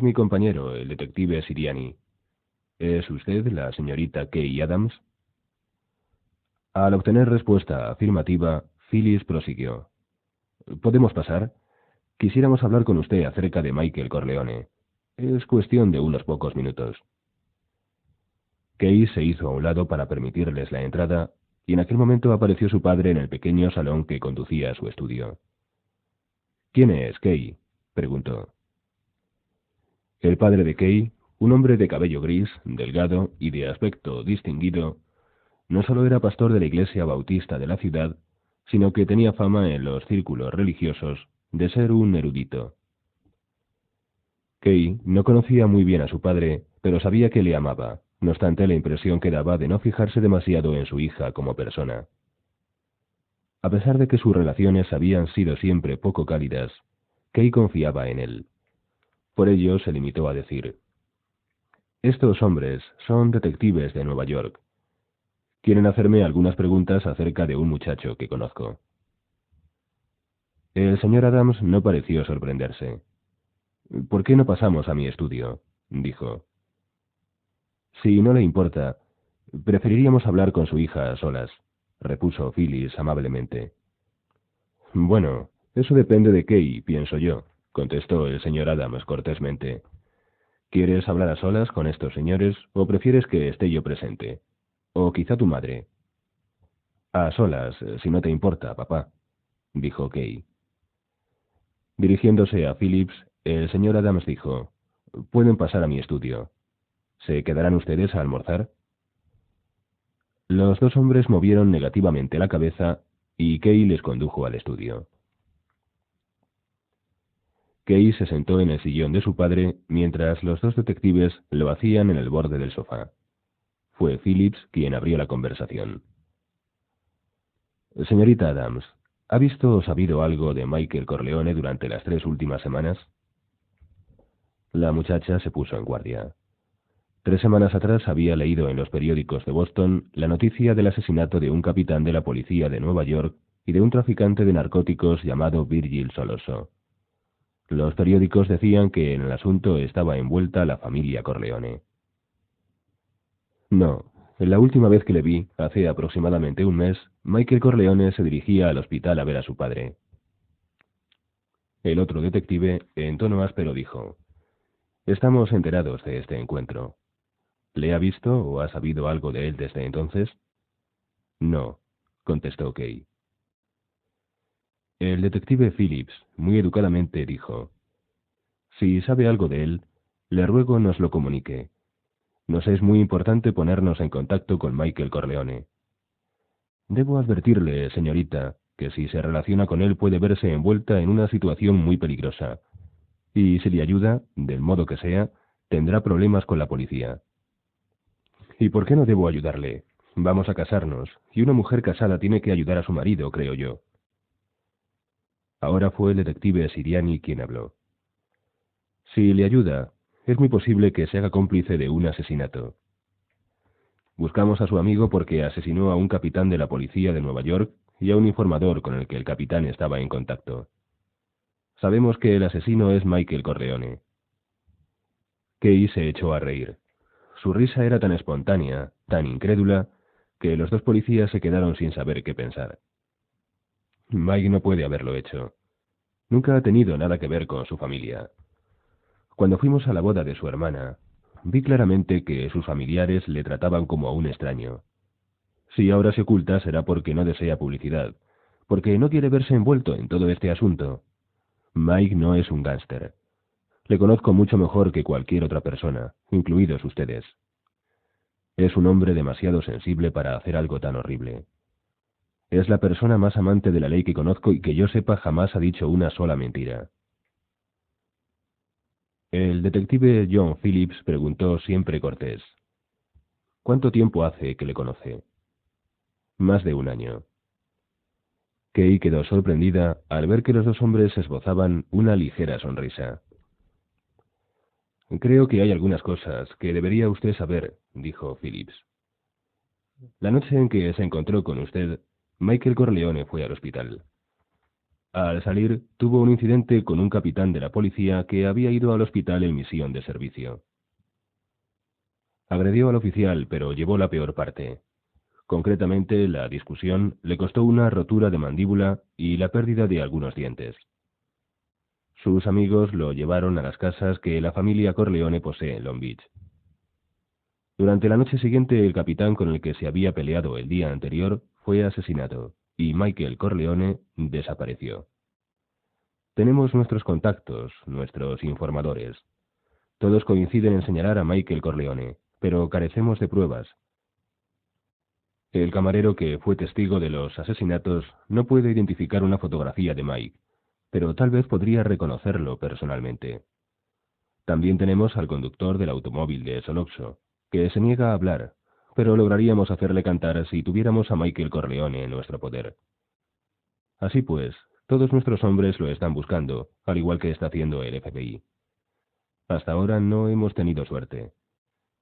es mi compañero, el detective Siriani. ¿Es usted la señorita Kay Adams? Al obtener respuesta afirmativa, Phyllis prosiguió. ¿Podemos pasar? Quisiéramos hablar con usted acerca de Michael Corleone. Es cuestión de unos pocos minutos. Kay se hizo a un lado para permitirles la entrada, y en aquel momento apareció su padre en el pequeño salón que conducía a su estudio. ¿Quién es, Kay?, preguntó. El padre de Kay, un hombre de cabello gris, delgado y de aspecto distinguido, no solo era pastor de la iglesia bautista de la ciudad, sino que tenía fama en los círculos religiosos de ser un erudito. Kay no conocía muy bien a su padre, pero sabía que le amaba, no obstante la impresión que daba de no fijarse demasiado en su hija como persona. A pesar de que sus relaciones habían sido siempre poco cálidas, Kay confiaba en él. Por ello se limitó a decir: «Estos hombres son detectives de Nueva York. Quieren hacerme algunas preguntas acerca de un muchacho que conozco». El señor Adams no pareció sorprenderse. «¿Por qué no pasamos a mi estudio?», dijo. «Si no le importa, preferiríamos hablar con su hija a solas», repuso Phyllis amablemente. «Bueno, eso depende de Kay, pienso yo», contestó el señor Adams cortésmente. «¿Quieres hablar a solas con estos señores o prefieres que esté yo presente? O quizá tu madre». «A solas, si no te importa, papá», dijo Kay. Dirigiéndose a Phillips, el señor Adams dijo: «Pueden pasar a mi estudio. ¿Se quedarán ustedes a almorzar?». Los dos hombres movieron negativamente la cabeza y Kay les condujo al estudio. Kay se sentó en el sillón de su padre mientras los dos detectives lo hacían en el borde del sofá. Fue Phillips quien abrió la conversación. «Señorita Adams, ¿ha visto o sabido algo de Michael Corleone durante las 3 últimas semanas?». La muchacha se puso en guardia. 3 semanas atrás había leído en los periódicos de Boston la noticia del asesinato de un capitán de la policía de Nueva York y de un traficante de narcóticos llamado Virgil Soloso. Los periódicos decían que en el asunto estaba envuelta la familia Corleone. «No. La última vez que le vi, hace aproximadamente un mes, Michael Corleone se dirigía al hospital a ver a su padre». El otro detective, en tono áspero, dijo: «Estamos enterados de este encuentro. ¿Le ha visto o ha sabido algo de él desde entonces?». «No», contestó Kay. El detective Phillips, muy educadamente, dijo: «Si sabe algo de él, le ruego nos lo comunique. Nos es muy importante ponernos en contacto con Michael Corleone. Debo advertirle, señorita, que si se relaciona con él puede verse envuelta en una situación muy peligrosa, y si le ayuda, del modo que sea, tendrá problemas con la policía». «¿Y por qué no debo ayudarle? Vamos a casarnos, y una mujer casada tiene que ayudar a su marido, creo yo». Ahora fue el detective Siriani quien habló. «Si le ayuda, es muy posible que se haga cómplice de un asesinato. Buscamos a su amigo porque asesinó a un capitán de la policía de Nueva York y a un informador con el que el capitán estaba en contacto. Sabemos que el asesino es Michael Corleone». Kay se echó a reír. Su risa era tan espontánea, tan incrédula, que los dos policías se quedaron sin saber qué pensar. «Mike no puede haberlo hecho. Nunca ha tenido nada que ver con su familia. Cuando fuimos a la boda de su hermana, vi claramente que sus familiares le trataban como a un extraño. Si ahora se oculta será porque no desea publicidad, porque no quiere verse envuelto en todo este asunto. Mike no es un gángster. Le conozco mucho mejor que cualquier otra persona, incluidos ustedes. Es un hombre demasiado sensible para hacer algo tan horrible. Es la persona más amante de la ley que conozco y que yo sepa jamás ha dicho una sola mentira». El detective John Phillips preguntó siempre cortés: «¿Cuánto tiempo hace que le conoce?». «Más de un año». Kay quedó sorprendida al ver que los dos hombres esbozaban una ligera sonrisa. «Creo que hay algunas cosas que debería usted saber», dijo Phillips. «La noche en que se encontró con usted, Michael Corleone fue al hospital». Al salir, tuvo un incidente con un capitán de la policía que había ido al hospital en misión de servicio. Agredió al oficial, pero llevó la peor parte. Concretamente, la discusión le costó una rotura de mandíbula y la pérdida de algunos dientes. Sus amigos lo llevaron a las casas que la familia Corleone posee en Long Beach. Durante la noche siguiente, el capitán con el que se había peleado el día anterior fue asesinado y Michael Corleone desapareció. Tenemos nuestros contactos, nuestros informadores. Todos coinciden en señalar a Michael Corleone, pero carecemos de pruebas. El camarero que fue testigo de los asesinatos no puede identificar una fotografía de Mike, pero tal vez podría reconocerlo personalmente. También tenemos al conductor del automóvil de Soloxo, que se niega a hablar, pero lograríamos hacerle cantar si tuviéramos a Michael Corleone en nuestro poder. Así pues, todos nuestros hombres lo están buscando, al igual que está haciendo el FBI. Hasta ahora no hemos tenido suerte.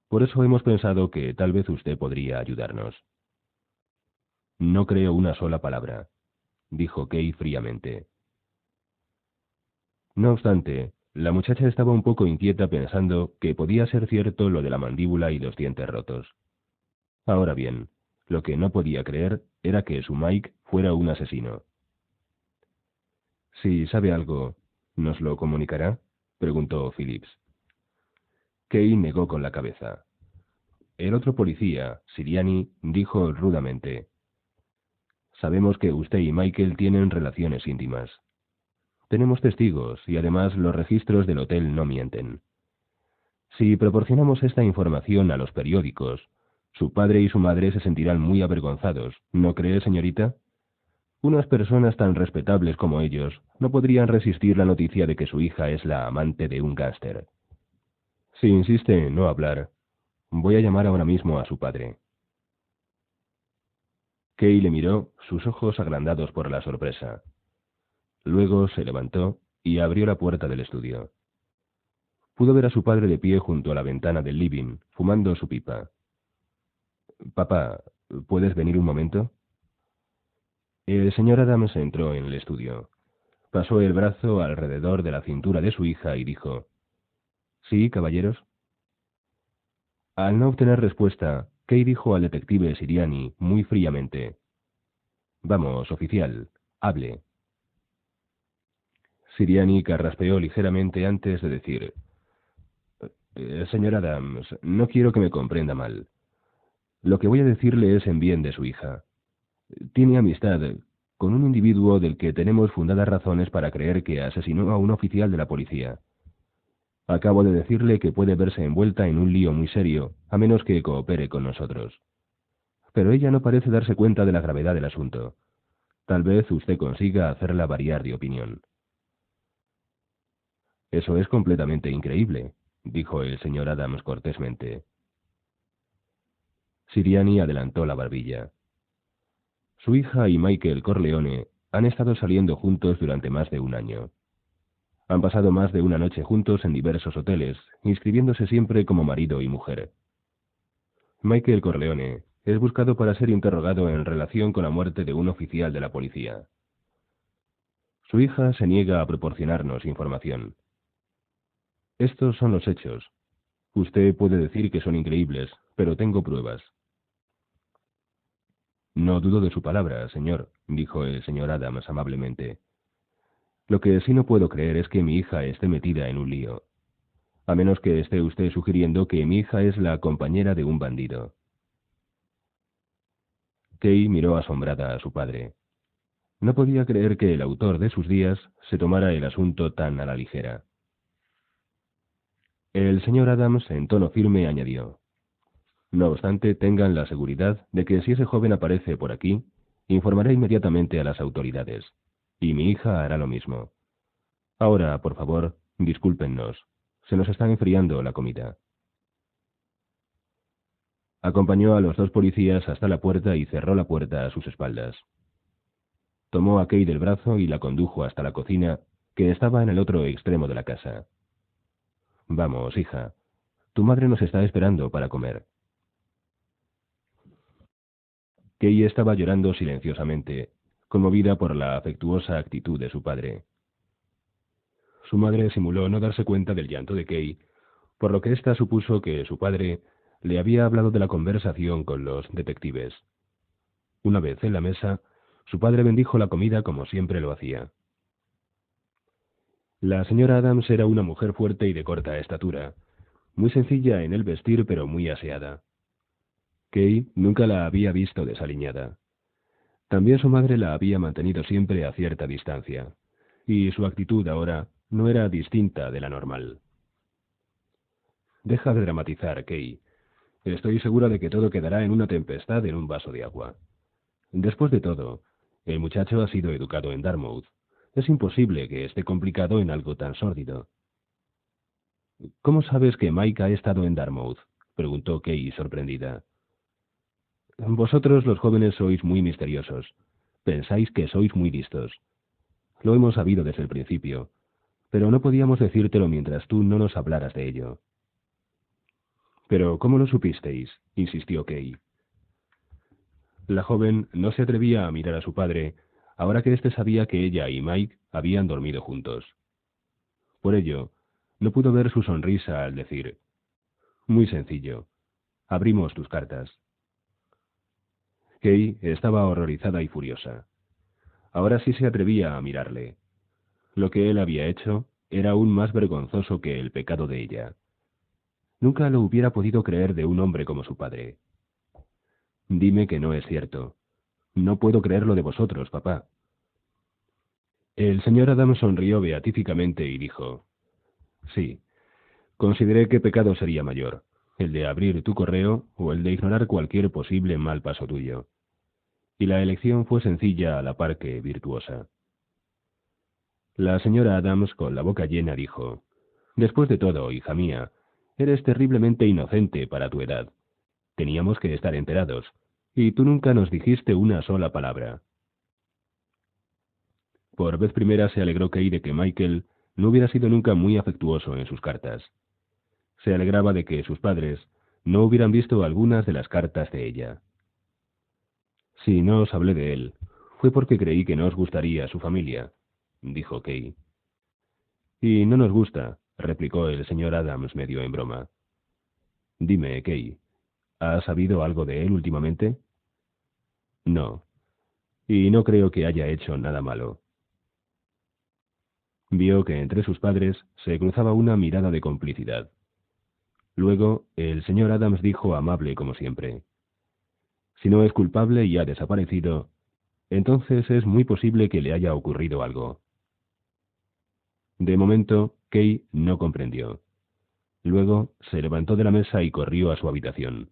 Por eso hemos pensado que tal vez usted podría ayudarnos. No creo una sola palabra, dijo Kay fríamente. No obstante, la muchacha estaba un poco inquieta pensando que podía ser cierto lo de la mandíbula y los dientes rotos. Ahora bien, lo que no podía creer era que su Mike fuera un asesino. Si sabe algo, ¿nos lo comunicará?, preguntó Phillips. Kay negó con la cabeza. El otro policía, Siriani, dijo rudamente: Sabemos que usted y Michael tienen relaciones íntimas. Tenemos testigos y además los registros del hotel no mienten. Si proporcionamos esta información a los periódicos, su padre y su madre se sentirán muy avergonzados, ¿no cree, señorita? Unas personas tan respetables como ellos no podrían resistir la noticia de que su hija es la amante de un gángster. Si insiste en no hablar, voy a llamar ahora mismo a su padre. Kay le miró, sus ojos agrandados por la sorpresa. Luego se levantó y abrió la puerta del estudio. Pudo ver a su padre de pie junto a la ventana del living, fumando su pipa. «Papá, ¿puedes venir un momento?» El señor Adams entró en el estudio. Pasó el brazo alrededor de la cintura de su hija y dijo: «¿Sí, caballeros?» Al no obtener respuesta, Kay dijo al detective Siriani muy fríamente: «Vamos, oficial, hable». Siriani carraspeó ligeramente antes de decir: Señor Adams, no quiero que me comprenda mal. Lo que voy a decirle es en bien de su hija. Tiene amistad con un individuo del que tenemos fundadas razones para creer que asesinó a un oficial de la policía. Acabo de decirle que puede verse envuelta en un lío muy serio, a menos que coopere con nosotros. Pero ella no parece darse cuenta de la gravedad del asunto. Tal vez usted consiga hacerla variar de opinión. Eso es completamente increíble, dijo el señor Adams cortésmente. Siriani adelantó la barbilla. Su hija y Michael Corleone han estado saliendo juntos durante más de un año. Han pasado más de una noche juntos en diversos hoteles, inscribiéndose siempre como marido y mujer. Michael Corleone es buscado para ser interrogado en relación con la muerte de un oficial de la policía. Su hija se niega a proporcionarnos información. Estos son los hechos. Usted puede decir que son increíbles, pero tengo pruebas. No dudo de su palabra, señor, dijo el señor Adams amablemente. Lo que sí no puedo creer es que mi hija esté metida en un lío. A menos que esté usted sugiriendo que mi hija es la compañera de un bandido. Kay miró asombrada a su padre. No podía creer que el autor de sus días se tomara el asunto tan a la ligera. El señor Adams, en tono firme, añadió: No obstante, tengan la seguridad de que si ese joven aparece por aquí, informaré inmediatamente a las autoridades, y mi hija hará lo mismo. Ahora, por favor, discúlpennos. Se nos está enfriando la comida. Acompañó a los dos policías hasta la puerta y cerró la puerta a sus espaldas. Tomó a Kay del brazo y la condujo hasta la cocina, que estaba en el otro extremo de la casa. Vamos, hija. Tu madre nos está esperando para comer. Kay estaba llorando silenciosamente, conmovida por la afectuosa actitud de su padre. Su madre simuló no darse cuenta del llanto de Kay, por lo que ésta supuso que su padre le había hablado de la conversación con los detectives. Una vez en la mesa, su padre bendijo la comida como siempre lo hacía. La señora Adams era una mujer fuerte y de corta estatura, muy sencilla en el vestir pero muy aseada. Kay nunca la había visto desaliñada. También su madre la había mantenido siempre a cierta distancia, y su actitud ahora no era distinta de la normal. Deja de dramatizar, Kay. Estoy segura de que todo quedará en una tempestad en un vaso de agua. Después de todo, el muchacho ha sido educado en Dartmouth. Es imposible que esté complicado en algo tan sórdido. ¿Cómo sabes que Mike ha estado en Dartmouth?, preguntó Kay sorprendida. Vosotros los jóvenes sois muy misteriosos. Pensáis que sois muy listos. Lo hemos sabido desde el principio, pero no podíamos decírtelo mientras tú no nos hablaras de ello. «¿Pero cómo lo supisteis?», insistió Kay. La joven no se atrevía a mirar a su padre, ahora que éste sabía que ella y Mike habían dormido juntos. Por ello, no pudo ver su sonrisa al decir: «Muy sencillo. Abrimos tus cartas». Kay estaba horrorizada y furiosa. Ahora sí se atrevía a mirarle. Lo que él había hecho era aún más vergonzoso que el pecado de ella. Nunca lo hubiera podido creer de un hombre como su padre. «Dime que no es cierto. No puedo creerlo de vosotros, papá». El señor Adams sonrió beatíficamente y dijo: «Sí, consideré qué pecado sería mayor, el de abrir tu correo o el de ignorar cualquier posible mal paso tuyo. Y la elección fue sencilla a la par que virtuosa». La señora Adams, con la boca llena, dijo: «Después de todo, hija mía, eres terriblemente inocente para tu edad. Teníamos que estar enterados, y tú nunca nos dijiste una sola palabra». Por vez primera se alegró Kay de que Michael no hubiera sido nunca muy afectuoso en sus cartas. Se alegraba de que sus padres no hubieran visto algunas de las cartas de ella. «Si no os hablé de él, fue porque creí que no os gustaría su familia», dijo Kay. «Y no nos gusta», replicó el señor Adams medio en broma. «Dime, Kay, ¿has sabido algo de él últimamente?» «No, y no creo que haya hecho nada malo». Vio que entre sus padres se cruzaba una mirada de complicidad. Luego, el señor Adams dijo, amable como siempre: «Si no es culpable y ha desaparecido, entonces es muy posible que le haya ocurrido algo». De momento, Kay no comprendió. Luego se levantó de la mesa y corrió a su habitación.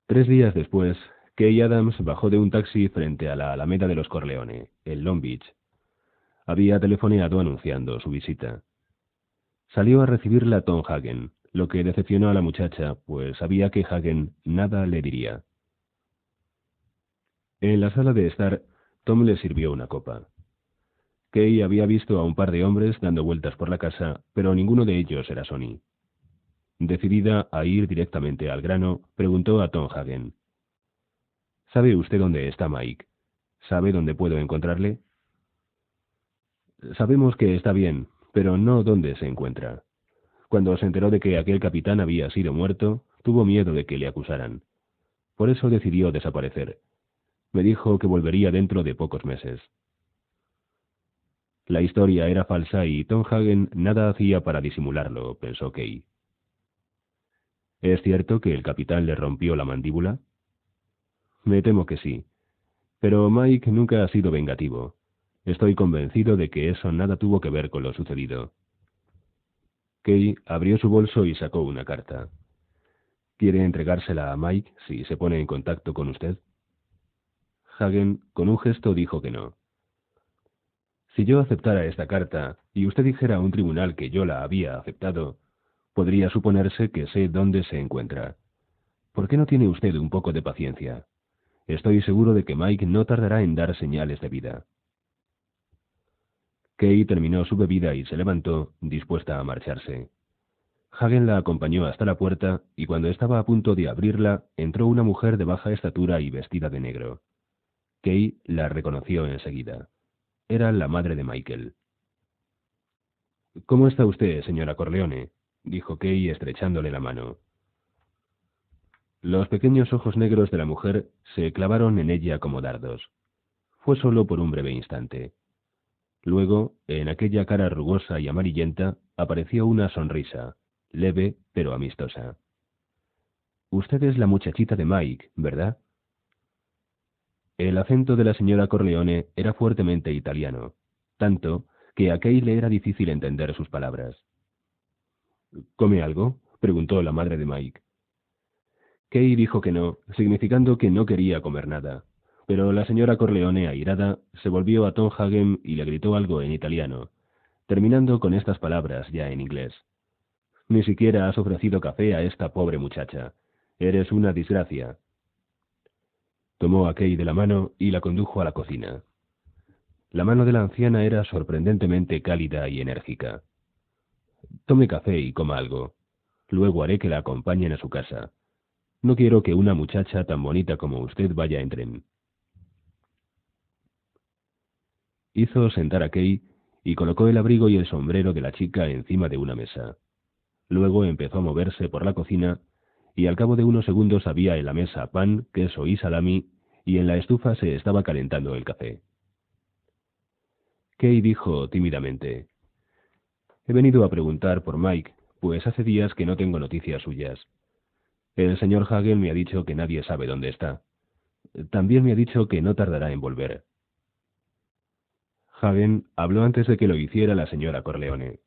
3 días después, Kay Adams bajó de un taxi frente a la Alameda de los Corleone, en Long Beach. Había telefoneado anunciando su visita. Salió a recibirla Tom Hagen, lo que decepcionó a la muchacha, pues sabía que Hagen nada le diría. En la sala de estar, Tom le sirvió una copa. Kay había visto a un par de hombres dando vueltas por la casa, pero ninguno de ellos era Sonny. Decidida a ir directamente al grano, preguntó a Tom Hagen: «¿Sabe usted dónde está Mike? ¿Sabe dónde puedo encontrarle?» «Sabemos que está bien, pero no dónde se encuentra. Cuando se enteró de que aquel capitán había sido muerto, tuvo miedo de que le acusaran. Por eso decidió desaparecer. Me dijo que volvería dentro de pocos meses». La historia era falsa y Tom Hagen nada hacía para disimularlo, pensó Kay. ¿Es cierto que el capitán le rompió la mandíbula? Me temo que sí. Pero Mike nunca ha sido vengativo. Estoy convencido de que eso nada tuvo que ver con lo sucedido. Kay abrió su bolso y sacó una carta. ¿Quiere entregársela a Mike si se pone en contacto con usted? Hagen, con un gesto, dijo que no. Si yo aceptara esta carta y usted dijera a un tribunal que yo la había aceptado, podría suponerse que sé dónde se encuentra. ¿Por qué no tiene usted un poco de paciencia? Estoy seguro de que Mike no tardará en dar señales de vida. Kay terminó su bebida y se levantó, dispuesta a marcharse. Hagen la acompañó hasta la puerta y cuando estaba a punto de abrirla, entró una mujer de baja estatura y vestida de negro. Kay la reconoció enseguida. Era la madre de Michael. «¿Cómo está usted, señora Corleone?», dijo Kay estrechándole la mano. Los pequeños ojos negros de la mujer se clavaron en ella como dardos. Fue solo por un breve instante. Luego, en aquella cara rugosa y amarillenta, apareció una sonrisa, leve pero amistosa. «Usted es la muchachita de Mike, ¿verdad?». El acento de la señora Corleone era fuertemente italiano, tanto que a Kay le era difícil entender sus palabras. «¿Come algo?», preguntó la madre de Mike. Kay dijo que no, significando que no quería comer nada, pero la señora Corleone, airada, se volvió a Tom Hagen y le gritó algo en italiano, terminando con estas palabras ya en inglés. «Ni siquiera has ofrecido café a esta pobre muchacha. Eres una desgracia». Tomó a Kay de la mano y la condujo a la cocina. La mano de la anciana era sorprendentemente cálida y enérgica. «Tome café y coma algo. Luego haré que la acompañen a su casa. No quiero que una muchacha tan bonita como usted vaya en tren». Hizo sentar a Kay y colocó el abrigo y el sombrero de la chica encima de una mesa. Luego empezó a moverse por la cocina y al cabo de unos segundos había en la mesa pan, queso y salami, y en la estufa se estaba calentando el café. Kay dijo tímidamente: «He venido a preguntar por Mike, pues hace días que no tengo noticias suyas. El señor Hagen me ha dicho que nadie sabe dónde está. También me ha dicho que no tardará en volver». Hagen habló antes de que lo hiciera la señora Corleone.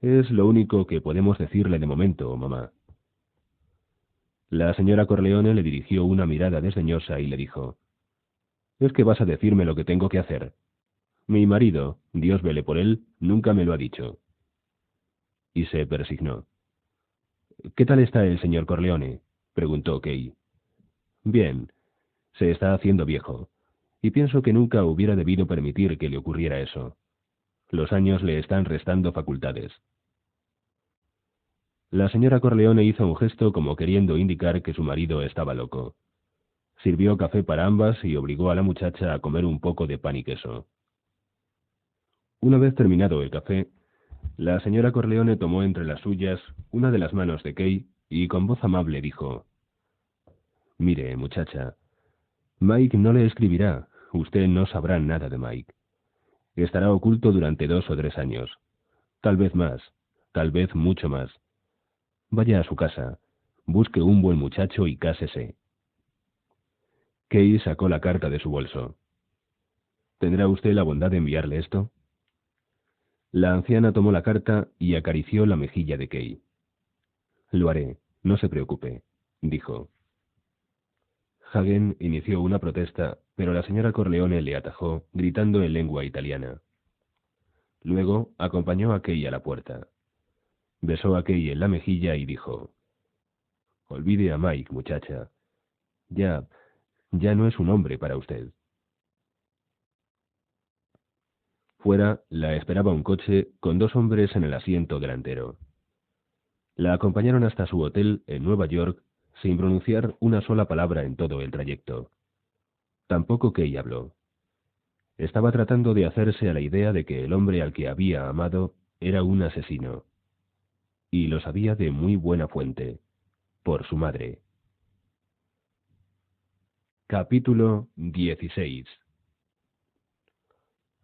«Es lo único que podemos decirle de momento, mamá». La señora Corleone le dirigió una mirada desdeñosa y le dijo: «¿Es que vas a decirme lo que tengo que hacer? Mi marido, Dios vele por él, nunca me lo ha dicho». Y se persignó. «¿Qué tal está el señor Corleone?», preguntó Kay. «Bien, se está haciendo viejo, y pienso que nunca hubiera debido permitir que le ocurriera eso. Los años le están restando facultades». La señora Corleone hizo un gesto como queriendo indicar que su marido estaba loco. Sirvió café para ambas y obligó a la muchacha a comer un poco de pan y queso. Una vez terminado el café, la señora Corleone tomó entre las suyas una de las manos de Kay y con voz amable dijo: «Mire, muchacha, Mike no le escribirá, usted no sabrá nada de Mike. Estará oculto durante 2 o 3 años, tal vez más, tal vez mucho más. Vaya a su casa, busque un buen muchacho y cásese». Kay sacó la carta de su bolso. «¿Tendrá usted la bondad de enviarle esto?». La anciana tomó la carta y acarició la mejilla de Kay. «Lo haré, no se preocupe», dijo. Hagen inició una protesta, pero la señora Corleone le atajó, gritando en lengua italiana. Luego acompañó a Kay a la puerta. Besó a Kay en la mejilla y dijo: «Olvide a Mike, muchacha. Ya no es un hombre para usted». Fuera la esperaba un coche con 2 hombres en el asiento delantero. La acompañaron hasta su hotel en Nueva York sin pronunciar una sola palabra en todo el trayecto. Tampoco Kay habló. Estaba tratando de hacerse a la idea de que el hombre al que había amado era un asesino. Y lo sabía de muy buena fuente, por su madre. Capítulo 16.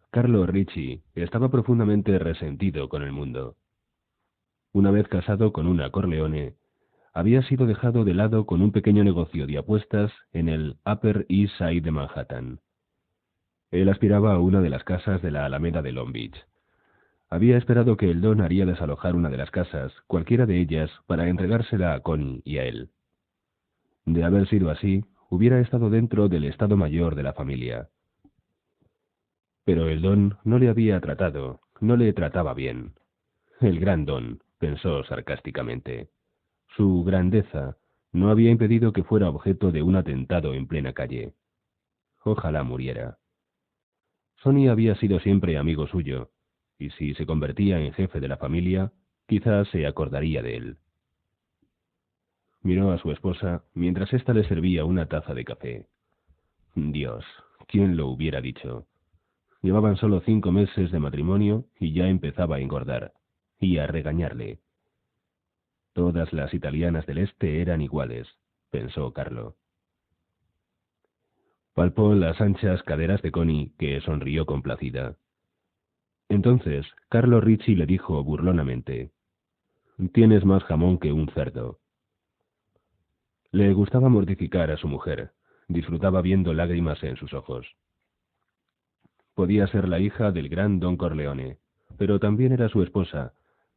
Carlo Ricci estaba profundamente resentido con el mundo. Una vez casado con una Corleone, había sido dejado de lado con un pequeño negocio de apuestas en el Upper East Side de Manhattan. Él aspiraba a una de las casas de la Alameda de Long Beach. Había esperado que el don haría desalojar una de las casas, cualquiera de ellas, para entregársela a Connie y a él. De haber sido así, hubiera estado dentro del estado mayor de la familia. Pero el don no le había tratado, no le trataba bien. El gran don, pensó sarcásticamente. Su grandeza no había impedido que fuera objeto de un atentado en plena calle. Ojalá muriera. Sonny había sido siempre amigo suyo, y si se convertía en jefe de la familia, quizás se acordaría de él. Miró a su esposa mientras ésta le servía una taza de café. Dios, ¿quién lo hubiera dicho? Llevaban solo 5 meses de matrimonio y ya empezaba a engordar, y a regañarle. Todas las italianas del este eran iguales, pensó Carlo. Palpó las anchas caderas de Connie, que sonrió complacida. Entonces, Carlo Ricci le dijo burlonamente: «Tienes más jamón que un cerdo». Le gustaba mortificar a su mujer. Disfrutaba viendo lágrimas en sus ojos. Podía ser la hija del gran Don Corleone, pero también era su esposa,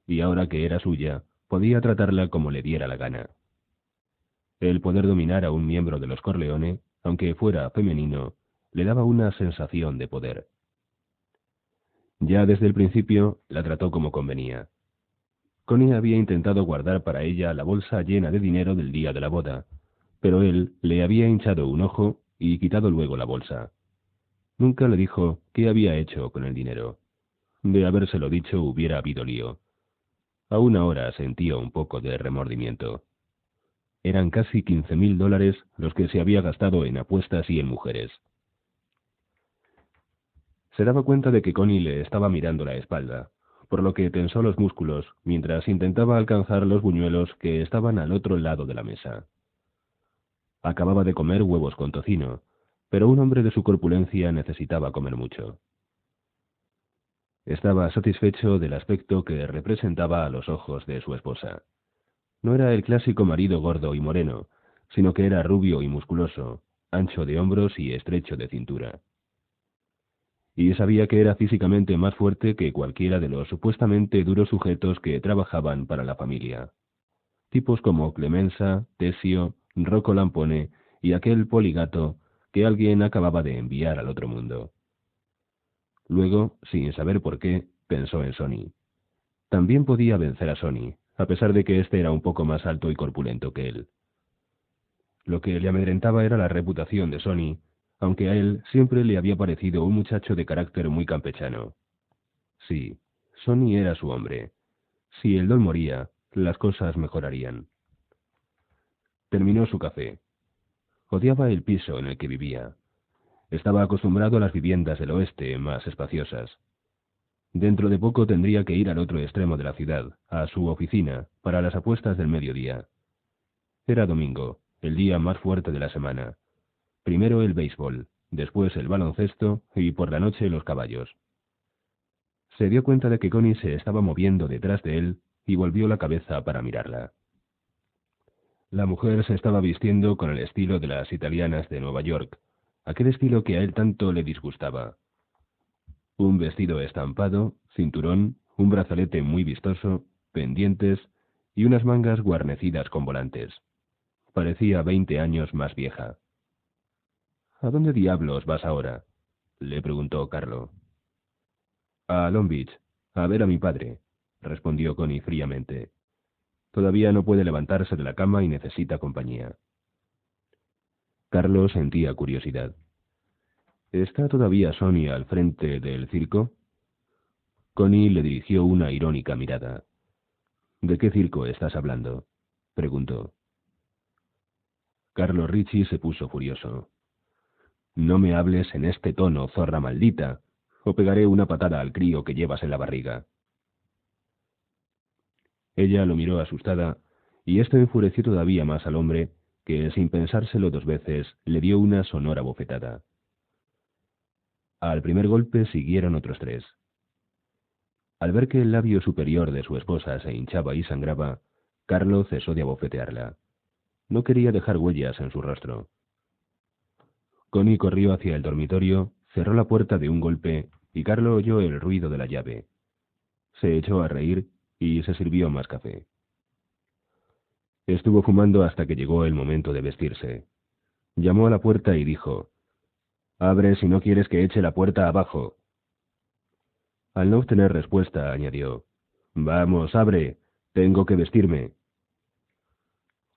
y ahora que era suya, podía tratarla como le diera la gana. El poder dominar a un miembro de los Corleone, aunque fuera femenino, le daba una sensación de poder. Ya desde el principio la trató como convenía. Connie había intentado guardar para ella la bolsa llena de dinero del día de la boda, pero él le había hinchado un ojo y quitado luego la bolsa. Nunca le dijo qué había hecho con el dinero. De habérselo dicho hubiera habido lío. Aún ahora sentía un poco de remordimiento. Eran casi $15.000 los que se había gastado en apuestas y en mujeres. Se daba cuenta de que Connie le estaba mirando la espalda, por lo que tensó los músculos mientras intentaba alcanzar los buñuelos que estaban al otro lado de la mesa. Acababa de comer huevos con tocino, pero un hombre de su corpulencia necesitaba comer mucho. Estaba satisfecho del aspecto que representaba a los ojos de su esposa. No era el clásico marido gordo y moreno, sino que era rubio y musculoso, ancho de hombros y estrecho de cintura. Y sabía que era físicamente más fuerte que cualquiera de los supuestamente duros sujetos que trabajaban para la familia. Tipos como Clemenza, Tesio, Rocco Lampone y aquel Poligato que alguien acababa de enviar al otro mundo. Luego, sin saber por qué, pensó en Sonny. También podía vencer a Sonny, a pesar de que éste era un poco más alto y corpulento que él. Lo que le amedrentaba era la reputación de Sonny, aunque a él siempre le había parecido un muchacho de carácter muy campechano. Sí, Sonny era su hombre. Si el don moría, las cosas mejorarían. Terminó su café. Odiaba el piso en el que vivía. Estaba acostumbrado a las viviendas del oeste, más espaciosas. Dentro de poco tendría que ir al otro extremo de la ciudad, a su oficina, para las apuestas del mediodía. Era domingo, el día más fuerte de la semana. Primero el béisbol, después el baloncesto y por la noche los caballos. Se dio cuenta de que Connie se estaba moviendo detrás de él y volvió la cabeza para mirarla. La mujer se estaba vistiendo con el estilo de las italianas de Nueva York, aquel estilo que a él tanto le disgustaba. Un vestido estampado, cinturón, un brazalete muy vistoso, pendientes y unas mangas guarnecidas con volantes. Parecía 20 años más vieja. «¿A dónde diablos vas ahora?», le preguntó Carlo. «A Long Beach, a ver a mi padre», respondió Connie fríamente. «Todavía no puede levantarse de la cama y necesita compañía». Carlo sentía curiosidad. «¿Está todavía Sonia al frente del circo?». Connie le dirigió una irónica mirada. «¿De qué circo estás hablando?», preguntó. Carlo Ricci se puso furioso. «No me hables en este tono, zorra maldita, o pegaré una patada al crío que llevas en la barriga». Ella lo miró asustada, y esto enfureció todavía más al hombre, que, sin pensárselo 2 veces, le dio una sonora bofetada. Al primer golpe siguieron otros 3. Al ver que el labio superior de su esposa se hinchaba y sangraba, Carlo cesó de abofetearla. No quería dejar huellas en su rostro. Connie corrió hacia el dormitorio, cerró la puerta de un golpe, y Carlo oyó el ruido de la llave. Se echó a reír y se sirvió más café. Estuvo fumando hasta que llegó el momento de vestirse. Llamó a la puerta y dijo: «Abre si no quieres que eche la puerta abajo». Al no obtener respuesta, añadió: «Vamos, abre, tengo que vestirme».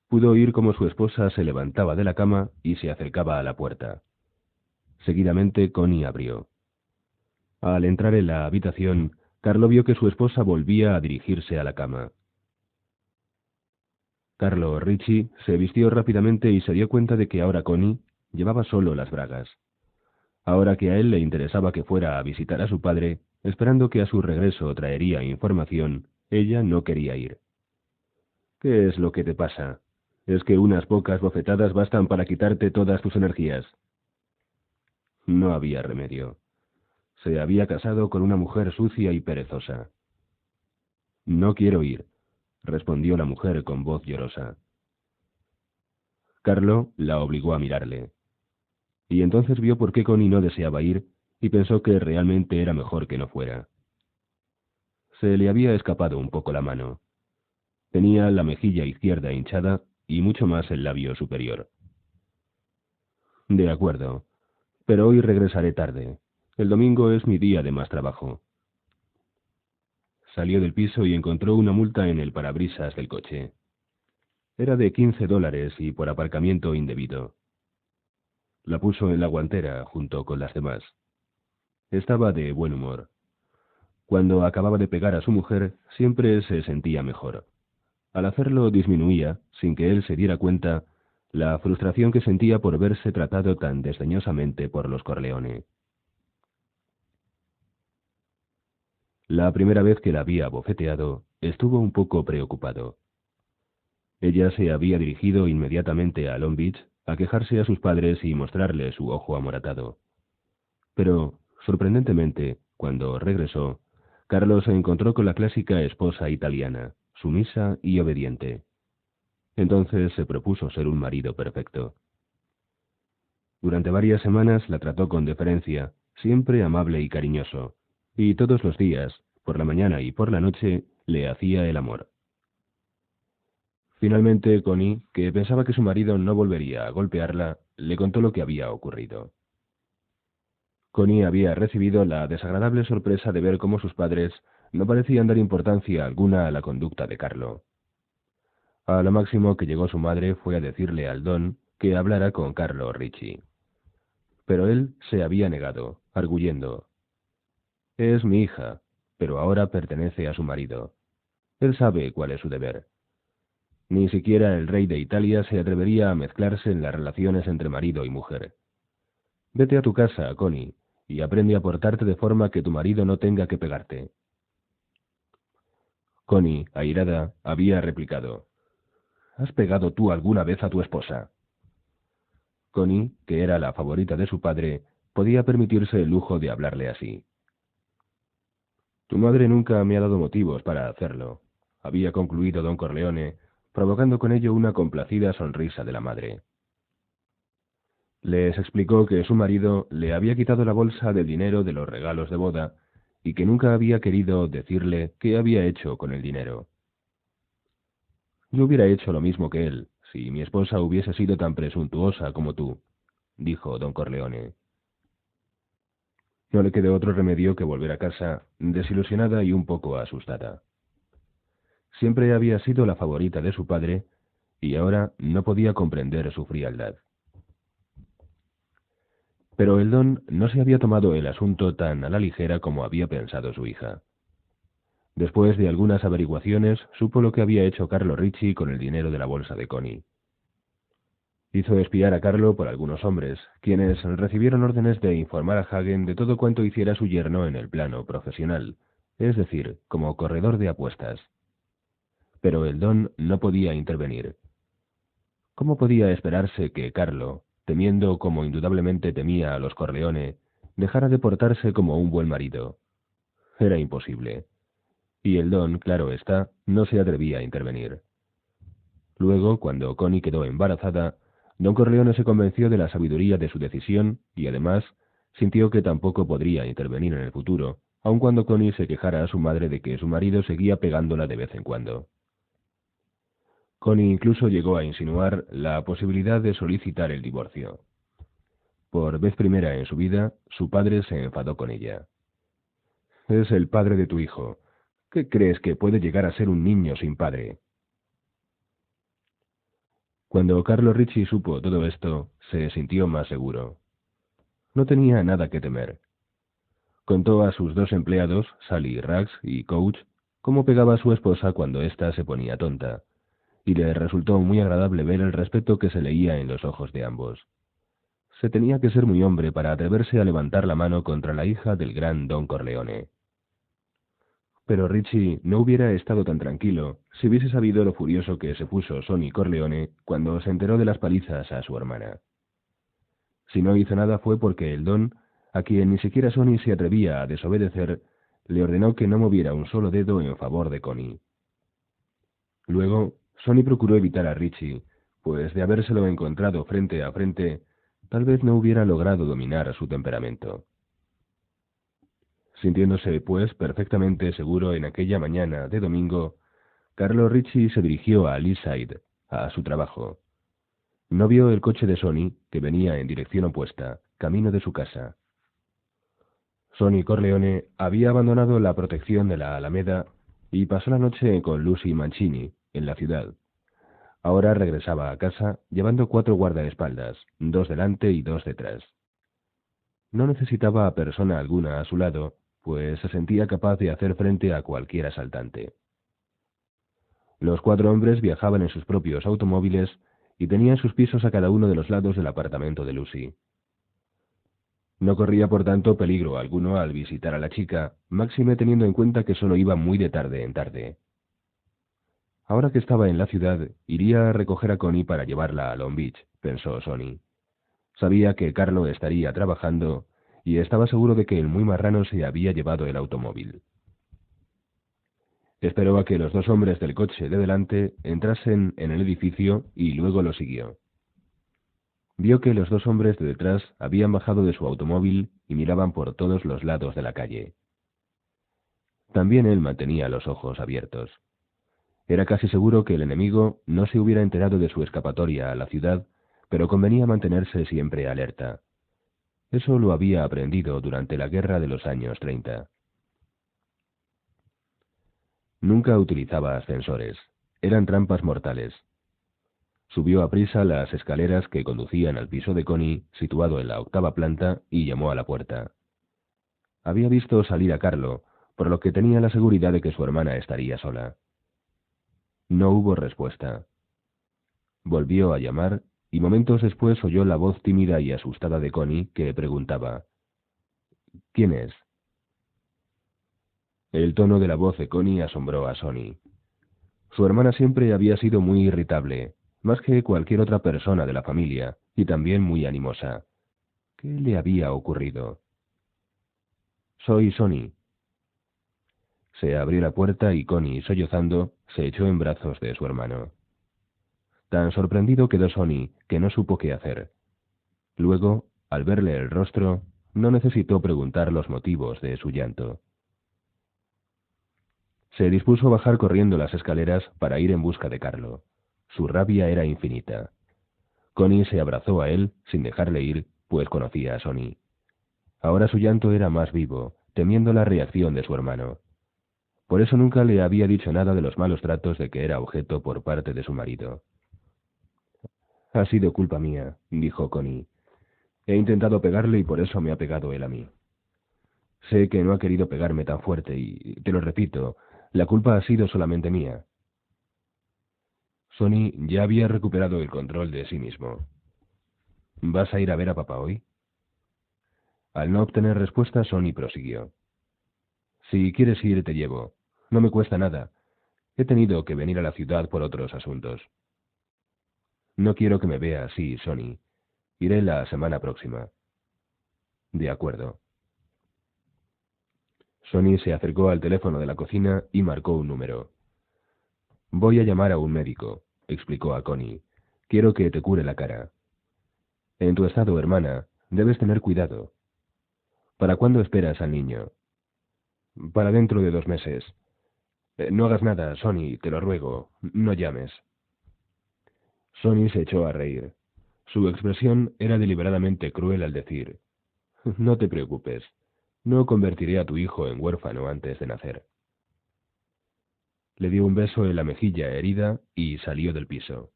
Pudo oír cómo su esposa se levantaba de la cama y se acercaba a la puerta. Seguidamente Connie abrió. Al entrar en la habitación, Carlo vio que su esposa volvía a dirigirse a la cama. Carlo Ricci se vistió rápidamente y se dio cuenta de que ahora Connie, llevaba solo las bragas. Ahora que a él le interesaba que fuera a visitar a su padre, esperando que a su regreso traería información, ella no quería ir. ¿Qué es lo que te pasa? ¿Es que unas pocas bofetadas bastan para quitarte todas tus energías? No había remedio. Se había casado con una mujer sucia y perezosa. No quiero ir, respondió la mujer con voz llorosa. Carlo la obligó a mirarle. Y entonces vio por qué Connie no deseaba ir y pensó que realmente era mejor que no fuera. Se le había escapado un poco la mano. Tenía la mejilla izquierda hinchada y mucho más el labio superior. De acuerdo, pero hoy regresaré tarde. El domingo es mi día de más trabajo. Salió del piso y encontró una multa en el parabrisas del coche. Era de $15 y por aparcamiento indebido. La puso en la guantera junto con las demás. Estaba de buen humor. Cuando acababa de pegar a su mujer, siempre se sentía mejor. Al hacerlo disminuía, sin que él se diera cuenta, la frustración que sentía por verse tratado tan desdeñosamente por los Corleone. La primera vez que la había bofeteado, estuvo un poco preocupado. Ella se había dirigido inmediatamente a Long Beach a quejarse a sus padres y mostrarle su ojo amoratado. Pero, sorprendentemente, cuando regresó, Carlos se encontró con la clásica esposa italiana, sumisa y obediente. Entonces se propuso ser un marido perfecto. Durante varias semanas la trató con deferencia, siempre amable y cariñoso, y todos los días, por la mañana y por la noche, le hacía el amor. Finalmente, Connie, que pensaba que su marido no volvería a golpearla, le contó lo que había ocurrido. Connie había recibido la desagradable sorpresa de ver cómo sus padres no parecían dar importancia alguna a la conducta de Carlo. A lo máximo que llegó su madre fue a decirle al don que hablara con Carlo Ricci. Pero él se había negado, arguyendo. Es mi hija, pero ahora pertenece a su marido. Él sabe cuál es su deber. Ni siquiera el rey de Italia se atrevería a mezclarse en las relaciones entre marido y mujer. Vete a tu casa, Connie, y aprende a portarte de forma que tu marido no tenga que pegarte. Connie, airada, había replicado. ¿Has pegado tú alguna vez a tu esposa? Connie, que era la favorita de su padre, podía permitirse el lujo de hablarle así. Tu madre nunca me ha dado motivos para hacerlo, había concluido don Corleone, provocando con ello una complacida sonrisa de la madre. Les explicó que su marido le había quitado la bolsa del dinero de los regalos de boda y que nunca había querido decirle qué había hecho con el dinero. Yo hubiera hecho lo mismo que él, si mi esposa hubiese sido tan presuntuosa como tú, dijo don Corleone. No le quedó otro remedio que volver a casa, desilusionada y un poco asustada. Siempre había sido la favorita de su padre, y ahora no podía comprender su frialdad. Pero el don no se había tomado el asunto tan a la ligera como había pensado su hija. Después de algunas averiguaciones, supo lo que había hecho Carlo Ricci con el dinero de la bolsa de Connie. Hizo espiar a Carlo por algunos hombres, quienes recibieron órdenes de informar a Hagen de todo cuanto hiciera su yerno en el plano profesional, es decir, como corredor de apuestas. Pero el don no podía intervenir. ¿Cómo podía esperarse que Carlo, temiendo como indudablemente temía a los Corleone, dejara de portarse como un buen marido? Era imposible. Y el don, claro está, no se atrevía a intervenir. Luego, cuando Connie quedó embarazada, don Corleone se convenció de la sabiduría de su decisión y, además, sintió que tampoco podría intervenir en el futuro, aun cuando Connie se quejara a su madre de que su marido seguía pegándola de vez en cuando. Connie incluso llegó a insinuar la posibilidad de solicitar el divorcio. Por vez primera en su vida, su padre se enfadó con ella. Es el padre de tu hijo. ¿Qué crees que puede llegar a ser un niño sin padre? Cuando Carlo Ricci supo todo esto, se sintió más seguro. No tenía nada que temer. Contó a sus dos empleados, Sally Rags y Coach, cómo pegaba a su esposa cuando ésta se ponía tonta, y le resultó muy agradable ver el respeto que se leía en los ojos de ambos. Se tenía que ser muy hombre para atreverse a levantar la mano contra la hija del gran Don Corleone. Pero Richie no hubiera estado tan tranquilo si hubiese sabido lo furioso que se puso Sonny Corleone cuando se enteró de las palizas a su hermana. Si no hizo nada fue porque el Don, a quien ni siquiera Sonny se atrevía a desobedecer, le ordenó que no moviera un solo dedo en favor de Connie. Luego, Sonny procuró evitar a Richie, pues de habérselo encontrado frente a frente, tal vez no hubiera logrado dominar su temperamento. Sintiéndose, pues, perfectamente seguro en aquella mañana de domingo, Carlo Richie se dirigió a Leaside, a su trabajo. No vio el coche de Sonny, que venía en dirección opuesta, camino de su casa. Sonny Corleone había abandonado la protección de la Alameda y pasó la noche con Lucy Mancini, en la ciudad. Ahora regresaba a casa llevando 4 guardaespaldas, 2 delante y 2 detrás. No necesitaba a persona alguna a su lado, pues se sentía capaz de hacer frente a cualquier asaltante. Los 4 hombres viajaban en sus propios automóviles y tenían sus pisos a cada uno de los lados del apartamento de Lucy. No corría, por tanto, peligro alguno al visitar a la chica, máxime teniendo en cuenta que solo iba muy de tarde en tarde. Ahora que estaba en la ciudad, iría a recoger a Connie para llevarla a Long Beach, pensó Sonny. Sabía que Carlo estaría trabajando y estaba seguro de que el muy marrano se había llevado el automóvil. Esperó a que los 2 hombres del coche de delante entrasen en el edificio y luego lo siguió. Vio que los 2 hombres de detrás habían bajado de su automóvil y miraban por todos los lados de la calle. También él mantenía los ojos abiertos. Era casi seguro que el enemigo no se hubiera enterado de su escapatoria a la ciudad, pero convenía mantenerse siempre alerta. Eso lo había aprendido durante la guerra de los años 30. Nunca utilizaba ascensores. Eran trampas mortales. Subió aprisa las escaleras que conducían al piso de Connie, situado en la 8ª planta, y llamó a la puerta. Había visto salir a Carlo, por lo que tenía la seguridad de que su hermana estaría sola. No hubo respuesta. Volvió a llamar y momentos después oyó la voz tímida y asustada de Connie que preguntaba: ¿Quién es? El tono de la voz de Connie asombró a Sonny. Su hermana siempre había sido muy irritable, más que cualquier otra persona de la familia, y también muy animosa. ¿Qué le había ocurrido? Soy Sonny. Se abrió la puerta y Connie, sollozando, se echó en brazos de su hermano. Tan sorprendido quedó Sonny que no supo qué hacer. Luego, al verle el rostro, no necesitó preguntar los motivos de su llanto. Se dispuso a bajar corriendo las escaleras para ir en busca de Carlo. Su rabia era infinita. Connie se abrazó a él, sin dejarle ir, pues conocía a Sonny. Ahora su llanto era más vivo, temiendo la reacción de su hermano. Por eso nunca le había dicho nada de los malos tratos de que era objeto por parte de su marido. Ha sido culpa mía, dijo Connie. He intentado pegarle y por eso me ha pegado él a mí. Sé que no ha querido pegarme tan fuerte y, te lo repito, la culpa ha sido solamente mía. Sonny ya había recuperado el control de sí mismo. ¿Vas a ir a ver a papá hoy? Al no obtener respuesta, Sonny prosiguió. Si quieres ir, te llevo. No me cuesta nada. He tenido que venir a la ciudad por otros asuntos. No quiero que me vea así, Sonny. Iré la semana próxima. De acuerdo. Sonny se acercó al teléfono de la cocina y marcó un número. Voy a llamar a un médico, explicó a Connie. Quiero que te cure la cara. En tu estado, hermana, debes tener cuidado. ¿Para cuándo esperas al niño? Para dentro de 2 meses. No hagas nada, Sonny, te lo ruego. No llames. Sonny se echó a reír. Su expresión era deliberadamente cruel al decir: no te preocupes. No convertiré a tu hijo en huérfano antes de nacer. Le dio un beso en la mejilla herida y salió del piso.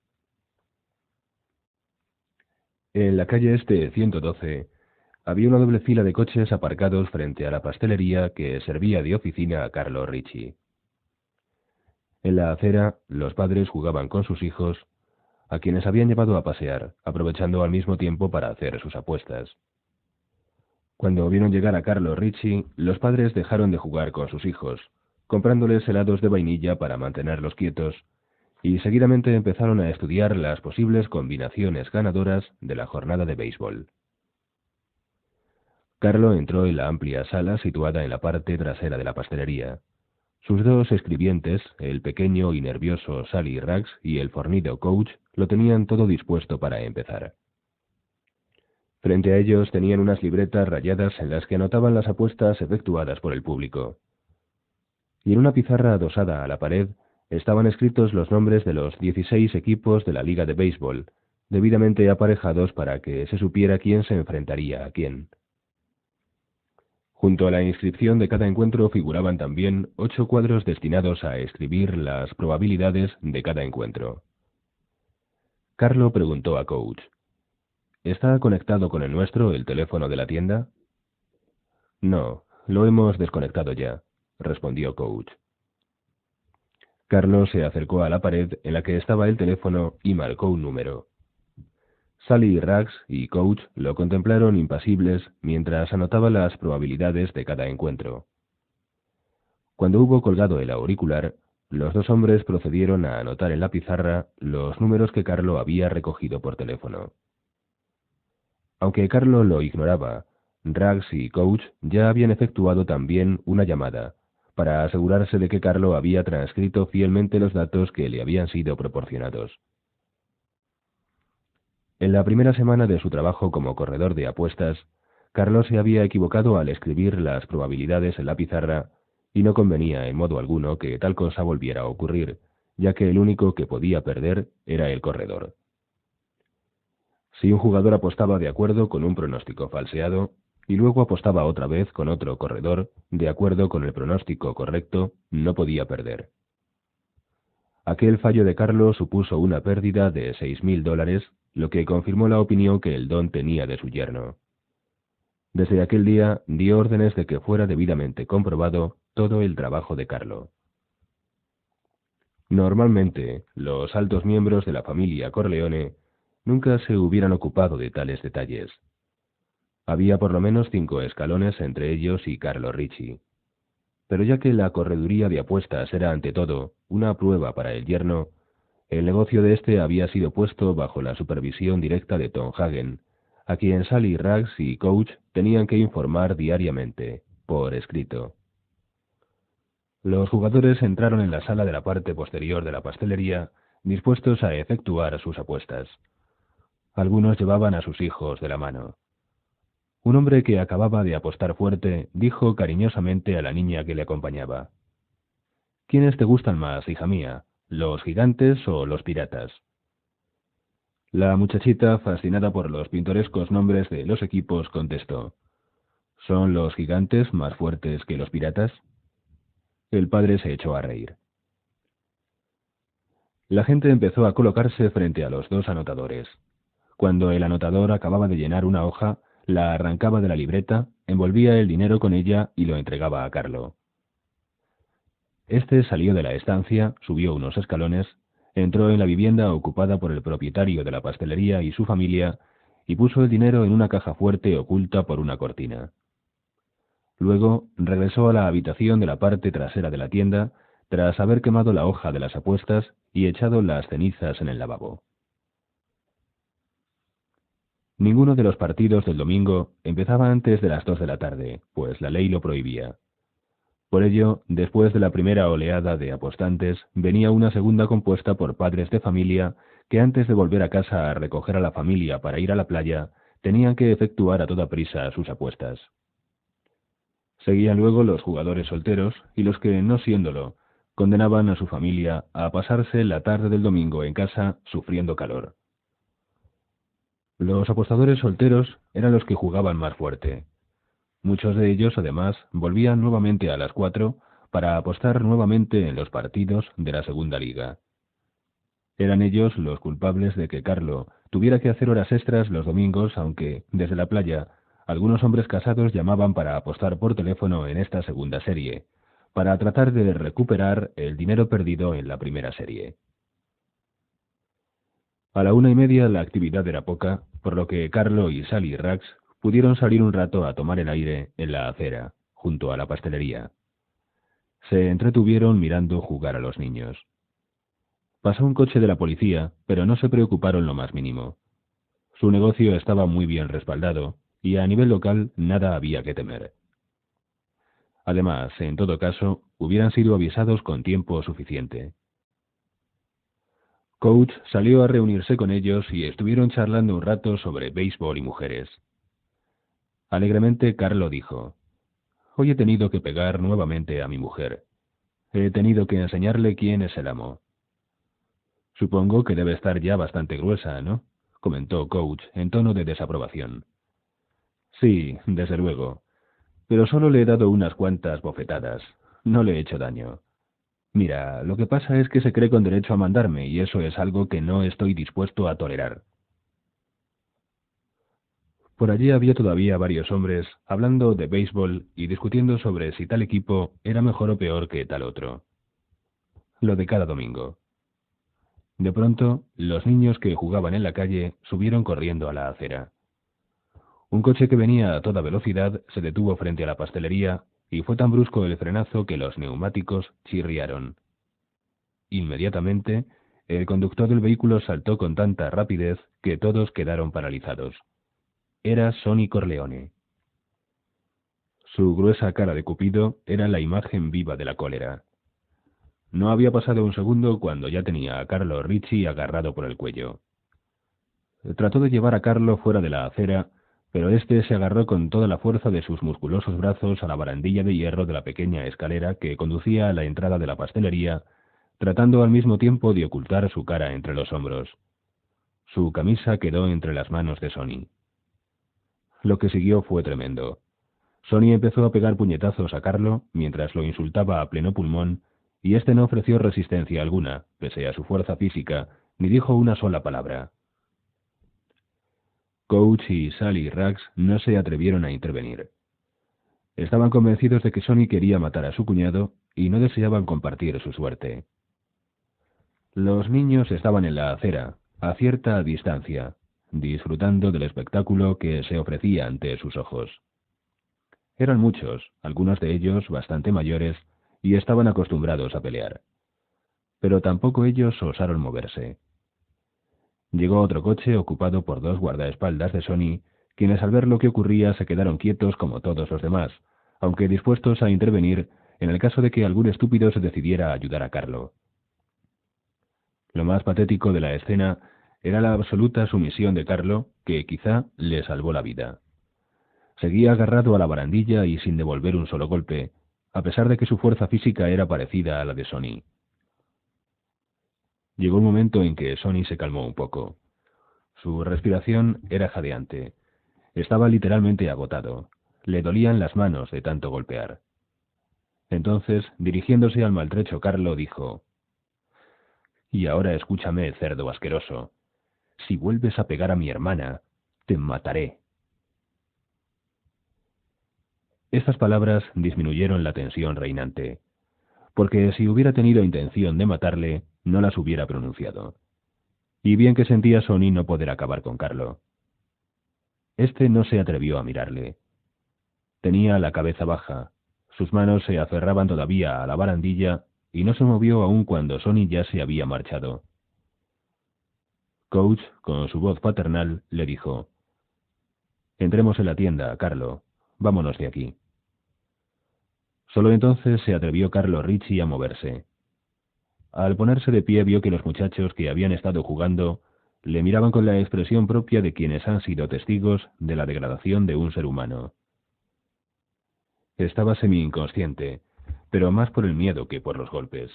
En la calle Este 112 había una doble fila de coches aparcados frente a la pastelería que servía de oficina a Carlo Richie. En la acera, los padres jugaban con sus hijos, a quienes habían llevado a pasear, aprovechando al mismo tiempo para hacer sus apuestas. Cuando vieron llegar a Carlo Ricci, los padres dejaron de jugar con sus hijos, comprándoles helados de vainilla para mantenerlos quietos, y seguidamente empezaron a estudiar las posibles combinaciones ganadoras de la jornada de béisbol. Carlo entró en la amplia sala situada en la parte trasera de la pastelería. Sus dos escribientes, el pequeño y nervioso Sally Ruggs y el fornido Coach, lo tenían todo dispuesto para empezar. Frente a ellos tenían unas libretas rayadas en las que anotaban las apuestas efectuadas por el público. Y en una pizarra adosada a la pared estaban escritos los nombres de los 16 equipos de la Liga de Béisbol, debidamente aparejados para que se supiera quién se enfrentaría a quién. Junto a la inscripción de cada encuentro figuraban también 8 cuadros destinados a escribir las probabilidades de cada encuentro. Carlo preguntó a Coach: ¿Está conectado con el nuestro el teléfono de la tienda? No, lo hemos desconectado ya, respondió Coach. Carlo se acercó a la pared en la que estaba el teléfono y marcó un número. Sally Ruggs y Coach lo contemplaron impasibles mientras anotaba las probabilidades de cada encuentro. Cuando hubo colgado el auricular, los dos hombres procedieron a anotar en la pizarra los números que Carlo había recogido por teléfono. Aunque Carlo lo ignoraba, Ruggs y Coach ya habían efectuado también una llamada, para asegurarse de que Carlo había transcrito fielmente los datos que le habían sido proporcionados. En la primera semana de su trabajo como corredor de apuestas, Carlo se había equivocado al escribir las probabilidades en la pizarra y no convenía en modo alguno que tal cosa volviera a ocurrir, ya que el único que podía perder era el corredor. Si un jugador apostaba de acuerdo con un pronóstico falseado y luego apostaba otra vez con otro corredor de acuerdo con el pronóstico correcto, no podía perder. Aquel fallo de Carlo supuso una pérdida de $6.000, lo que confirmó la opinión que el don tenía de su yerno. Desde aquel día dio órdenes de que fuera debidamente comprobado todo el trabajo de Carlo. Normalmente, los altos miembros de la familia Corleone nunca se hubieran ocupado de tales detalles. Había por lo menos 5 escalones entre ellos y Carlo Ricci. Pero ya que la correduría de apuestas era ante todo una prueba para el yerno, el negocio de éste había sido puesto bajo la supervisión directa de Tom Hagen, a quien Sally Ruggs y Coach tenían que informar diariamente, por escrito. Los jugadores entraron en la sala de la parte posterior de la pastelería, dispuestos a efectuar sus apuestas. Algunos llevaban a sus hijos de la mano. Un hombre que acababa de apostar fuerte dijo cariñosamente a la niña que le acompañaba: ¿Quiénes te gustan más, hija mía, los gigantes o los piratas? La muchachita, fascinada por los pintorescos nombres de los equipos, contestó: ¿Son los gigantes más fuertes que los piratas? El padre se echó a reír. La gente empezó a colocarse frente a los dos anotadores. Cuando el anotador acababa de llenar una hoja, la arrancaba de la libreta, envolvía el dinero con ella y lo entregaba a Carlo. Este salió de la estancia, subió unos escalones, entró en la vivienda ocupada por el propietario de la pastelería y su familia y puso el dinero en una caja fuerte oculta por una cortina. Luego regresó a la habitación de la parte trasera de la tienda, tras haber quemado la hoja de las apuestas y echado las cenizas en el lavabo. Ninguno de los partidos del domingo empezaba antes de las 2 de la tarde, pues la ley lo prohibía. Por ello, después de la primera oleada de apostantes, venía una segunda compuesta por padres de familia que antes de volver a casa a recoger a la familia para ir a la playa, tenían que efectuar a toda prisa sus apuestas. Seguían luego los jugadores solteros y los que, no siéndolo, condenaban a su familia a pasarse la tarde del domingo en casa sufriendo calor. Los apostadores solteros eran los que jugaban más fuerte. Muchos de ellos, además, volvían nuevamente a las 4 para apostar nuevamente en los partidos de la Segunda Liga. Eran ellos los culpables de que Carlo tuviera que hacer horas extras los domingos, aunque, desde la playa, algunos hombres casados llamaban para apostar por teléfono en esta segunda serie, para tratar de recuperar el dinero perdido en la primera serie. A la 1:30 la actividad era poca, por lo que Carlo y Sally Rags pudieron salir un rato a tomar el aire en la acera, junto a la pastelería. Se entretuvieron mirando jugar a los niños. Pasó un coche de la policía, pero no se preocuparon lo más mínimo. Su negocio estaba muy bien respaldado, y a nivel local nada había que temer. Además, en todo caso, hubieran sido avisados con tiempo suficiente. Coach salió a reunirse con ellos y estuvieron charlando un rato sobre béisbol y mujeres. Alegremente, Carlo dijo: «Hoy he tenido que pegar nuevamente a mi mujer. He tenido que enseñarle quién es el amo». «Supongo que debe estar ya bastante gruesa, ¿no?», comentó Coach en tono de desaprobación. «Sí, desde luego. Pero solo le he dado unas cuantas bofetadas. No le he hecho daño. Mira, lo que pasa es que se cree con derecho a mandarme y eso es algo que no estoy dispuesto a tolerar». Por allí había todavía varios hombres hablando de béisbol y discutiendo sobre si tal equipo era mejor o peor que tal otro. Lo de cada domingo. De pronto, los niños que jugaban en la calle subieron corriendo a la acera. Un coche que venía a toda velocidad se detuvo frente a la pastelería y fue tan brusco el frenazo que los neumáticos chirriaron. Inmediatamente, el conductor del vehículo saltó con tanta rapidez que todos quedaron paralizados. Era Sonny Corleone. Su gruesa cara de Cupido era la imagen viva de la cólera. No había pasado un segundo cuando ya tenía a Carlo Ricci agarrado por el cuello. Trató de llevar a Carlo fuera de la acera, pero éste se agarró con toda la fuerza de sus musculosos brazos a la barandilla de hierro de la pequeña escalera que conducía a la entrada de la pastelería, tratando al mismo tiempo de ocultar su cara entre los hombros. Su camisa quedó entre las manos de Sonny. Lo que siguió fue tremendo. Sonny empezó a pegar puñetazos a Carlo mientras lo insultaba a pleno pulmón, y éste no ofreció resistencia alguna, pese a su fuerza física, ni dijo una sola palabra. Coach y Sally Rags no se atrevieron a intervenir. Estaban convencidos de que Sonny quería matar a su cuñado y no deseaban compartir su suerte. Los niños estaban en la acera, a cierta distancia, disfrutando del espectáculo que se ofrecía ante sus ojos. Eran muchos, algunos de ellos bastante mayores, y estaban acostumbrados a pelear. Pero tampoco ellos osaron moverse. Llegó otro coche ocupado por dos guardaespaldas de Sonny, quienes al ver lo que ocurría se quedaron quietos como todos los demás, aunque dispuestos a intervenir en el caso de que algún estúpido se decidiera a ayudar a Carlo. Lo más patético de la escena era la absoluta sumisión de Carlo, que quizá le salvó la vida. Seguía agarrado a la barandilla y sin devolver un solo golpe, a pesar de que su fuerza física era parecida a la de Sonny. Llegó un momento en que Sonny se calmó un poco. Su respiración era jadeante. Estaba literalmente agotado. Le dolían las manos de tanto golpear. Entonces, dirigiéndose al maltrecho Carlo, dijo: «Y ahora escúchame, cerdo asqueroso. Si vuelves a pegar a mi hermana, te mataré». Estas palabras disminuyeron la tensión reinante, porque si hubiera tenido intención de matarle, no las hubiera pronunciado. Y bien que sentía Sonny no poder acabar con Carlo. Este no se atrevió a mirarle. Tenía la cabeza baja, sus manos se aferraban todavía a la barandilla y no se movió aun cuando Sonny ya se había marchado. Coach, con su voz paternal, le dijo: «Entremos en la tienda, Carlo. Vámonos de aquí». Solo entonces se atrevió Carlo Ricci a moverse. Al ponerse de pie vio que los muchachos que habían estado jugando le miraban con la expresión propia de quienes han sido testigos de la degradación de un ser humano. Estaba semi-inconsciente, pero más por el miedo que por los golpes.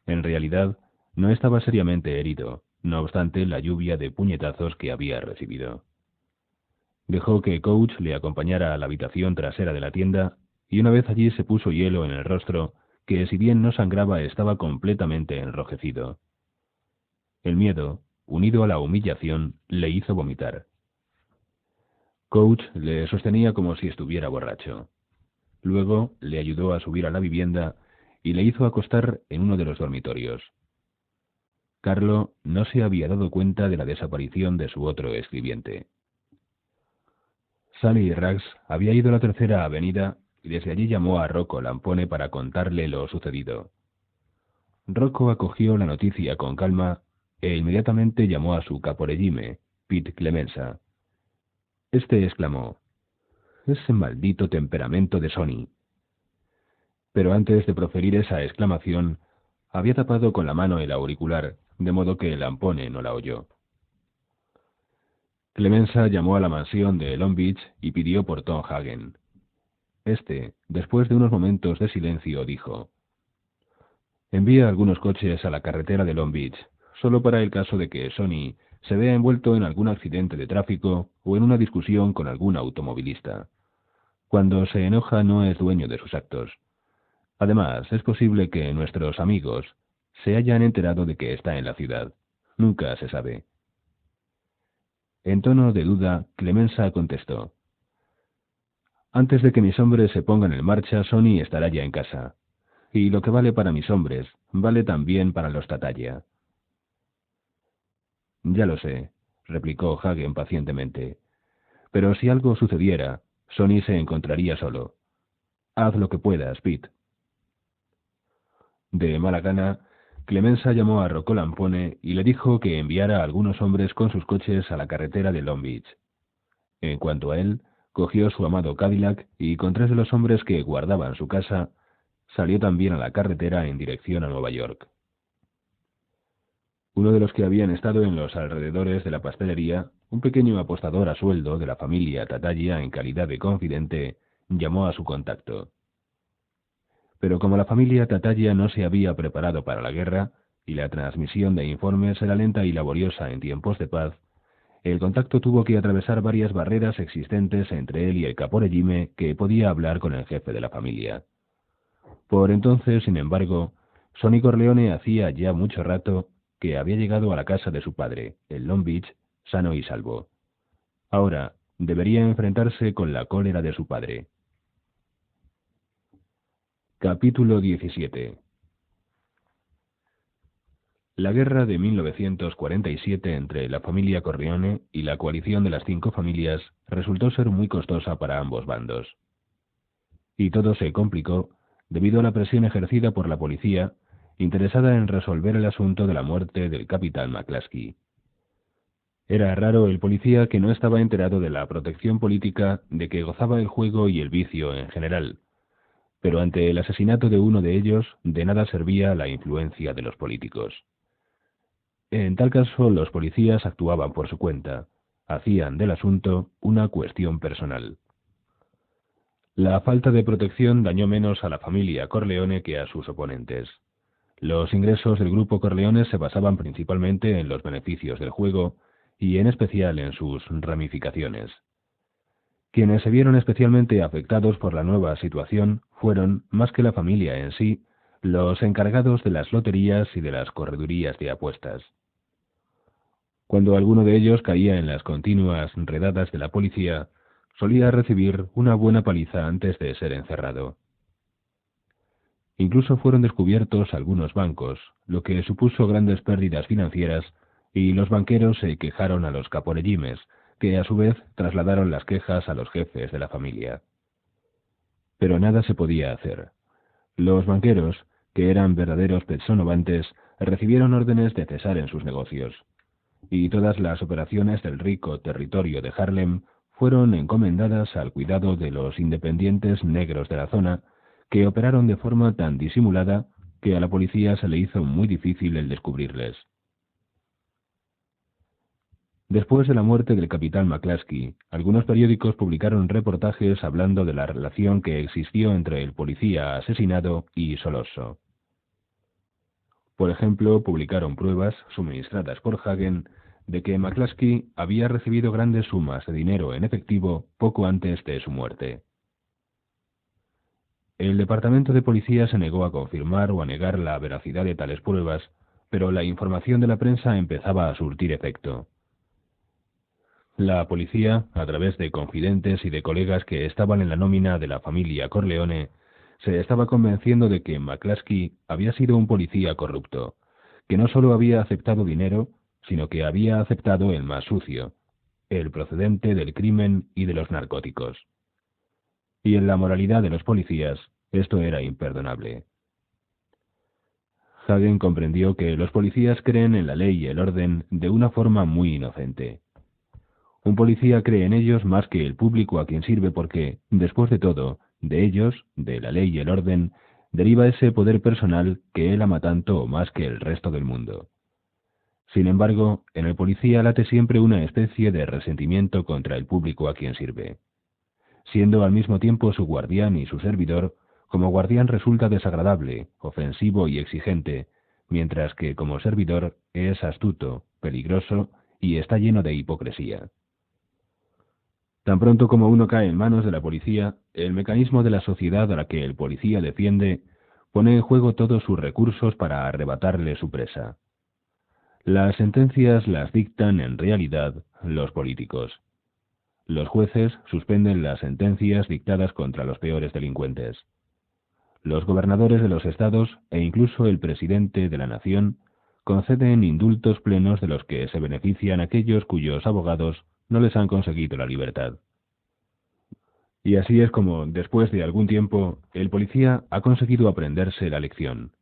En realidad, no estaba seriamente herido, no obstante la lluvia de puñetazos que había recibido. Dejó que Coach le acompañara a la habitación trasera de la tienda, y una vez allí se puso hielo en el rostro, que si bien no sangraba estaba completamente enrojecido. El miedo, unido a la humillación, le hizo vomitar. Coach le sostenía como si estuviera borracho. Luego le ayudó a subir a la vivienda y le hizo acostar en uno de los dormitorios. Carlo no se había dado cuenta de la desaparición de su otro escribiente. Sally Rags había ido a la Tercera Avenida y desde allí llamó a Rocco Lampone para contarle lo sucedido. Rocco acogió la noticia con calma e inmediatamente llamó a su caporegime, Pete Clemenza. Este exclamó: «Ese maldito temperamento de Sonny». Pero antes de proferir esa exclamación, había tapado con la mano el auricular, de modo que Lampone no la oyó. Clemenza llamó a la mansión de Long Beach y pidió por Tom Hagen. Este, después de unos momentos de silencio, dijo: «Envía algunos coches a la carretera de Long Beach, solo para el caso de que Sonny se vea envuelto en algún accidente de tráfico o en una discusión con algún automovilista. Cuando se enoja no es dueño de sus actos. Además, es posible que nuestros amigos se hayan enterado de que está en la ciudad. Nunca se sabe». En tono de duda, Clemenza contestó: «Antes de que mis hombres se pongan en marcha, Sonny estará ya en casa. Y lo que vale para mis hombres, vale también para los Tatalla». «Ya lo sé», replicó Hagen pacientemente. «Pero si algo sucediera, Sonny se encontraría solo. Haz lo que puedas, Pete». De mala gana, Clemenza llamó a Rocco Lampone y le dijo que enviara a algunos hombres con sus coches a la carretera de Long Beach. En cuanto a él, cogió su amado Cadillac y con 3 de los hombres que guardaban su casa, salió también a la carretera en dirección a Nueva York. Uno de los que habían estado en los alrededores de la pastelería, un pequeño apostador a sueldo de la familia Tatalla en calidad de confidente, llamó a su contacto. Pero como la familia Tatalla no se había preparado para la guerra, y la transmisión de informes era lenta y laboriosa en tiempos de paz, el contacto tuvo que atravesar varias barreras existentes entre él y el caporegime que podía hablar con el jefe de la familia. Por entonces, sin embargo, Sonny Corleone hacía ya mucho rato que había llegado a la casa de su padre, en Long Beach, sano y salvo. Ahora debería enfrentarse con la cólera de su padre. Capítulo 17. La guerra de 1947 entre la familia Corleone y la coalición de las 5 familias resultó ser muy costosa para ambos bandos. Y todo se complicó debido a la presión ejercida por la policía, interesada en resolver el asunto de la muerte del capitán McCluskey. Era raro el policía que no estaba enterado de la protección política de que gozaba el juego y el vicio en general, pero ante el asesinato de uno de ellos, de nada servía la influencia de los políticos. En tal caso, los policías actuaban por su cuenta, hacían del asunto una cuestión personal. La falta de protección dañó menos a la familia Corleone que a sus oponentes. Los ingresos del grupo Corleone se basaban principalmente en los beneficios del juego y en especial en sus ramificaciones. Quienes se vieron especialmente afectados por la nueva situación fueron, más que la familia en sí, los encargados de las loterías y de las corredurías de apuestas. Cuando alguno de ellos caía en las continuas redadas de la policía, solía recibir una buena paliza antes de ser encerrado. Incluso fueron descubiertos algunos bancos, lo que supuso grandes pérdidas financieras, y los banqueros se quejaron a los caporegimes, que a su vez trasladaron las quejas a los jefes de la familia. Pero nada se podía hacer. Los banqueros, que eran verdaderos personovantes, recibieron órdenes de cesar en sus negocios, y todas las operaciones del rico territorio de Harlem fueron encomendadas al cuidado de los independientes negros de la zona, que operaron de forma tan disimulada que a la policía se le hizo muy difícil el descubrirles. Después de la muerte del capitán McCluskey, algunos periódicos publicaron reportajes hablando de la relación que existió entre el policía asesinado y Solosso. Por ejemplo, publicaron pruebas, suministradas por Hagen, de que McCluskey había recibido grandes sumas de dinero en efectivo poco antes de su muerte. El departamento de policía se negó a confirmar o a negar la veracidad de tales pruebas, pero la información de la prensa empezaba a surtir efecto. La policía, a través de confidentes y de colegas que estaban en la nómina de la familia Corleone, se estaba convenciendo de que McCluskey había sido un policía corrupto, que no solo había aceptado dinero, sino que había aceptado el más sucio, el procedente del crimen y de los narcóticos. Y en la moralidad de los policías, esto era imperdonable. Hagen comprendió que los policías creen en la ley y el orden de una forma muy inocente. Un policía cree en ellos más que el público a quien sirve porque, después de todo, de ellos, de la ley y el orden, deriva ese poder personal que él ama tanto o más que el resto del mundo. Sin embargo, en el policía late siempre una especie de resentimiento contra el público a quien sirve. Siendo al mismo tiempo su guardián y su servidor, como guardián resulta desagradable, ofensivo y exigente, mientras que como servidor es astuto, peligroso y está lleno de hipocresía. Tan pronto como uno cae en manos de la policía, el mecanismo de la sociedad a la que el policía defiende pone en juego todos sus recursos para arrebatarle su presa. Las sentencias las dictan en realidad los políticos. Los jueces suspenden las sentencias dictadas contra los peores delincuentes. Los gobernadores de los estados e incluso el presidente de la nación conceden indultos plenos de los que se benefician aquellos cuyos abogados no les han conseguido la libertad. Y así es como, después de algún tiempo, el policía ha conseguido aprenderse la lección.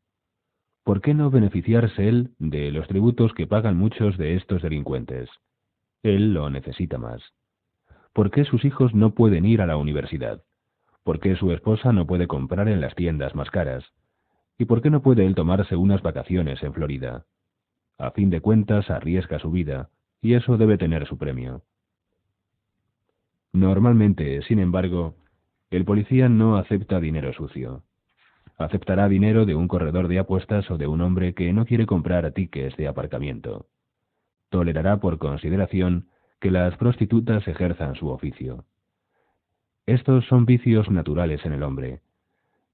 ¿Por qué no beneficiarse él de los tributos que pagan muchos de estos delincuentes? Él lo necesita más. ¿Por qué sus hijos no pueden ir a la universidad? ¿Por qué su esposa no puede comprar en las tiendas más caras? ¿Y por qué no puede él tomarse unas vacaciones en Florida? A fin de cuentas arriesga su vida, y eso debe tener su premio. Normalmente, sin embargo, el policía no acepta dinero sucio. Aceptará dinero de un corredor de apuestas o de un hombre que no quiere comprar tickets de aparcamiento. Tolerará por consideración que las prostitutas ejerzan su oficio. Estos son vicios naturales en el hombre,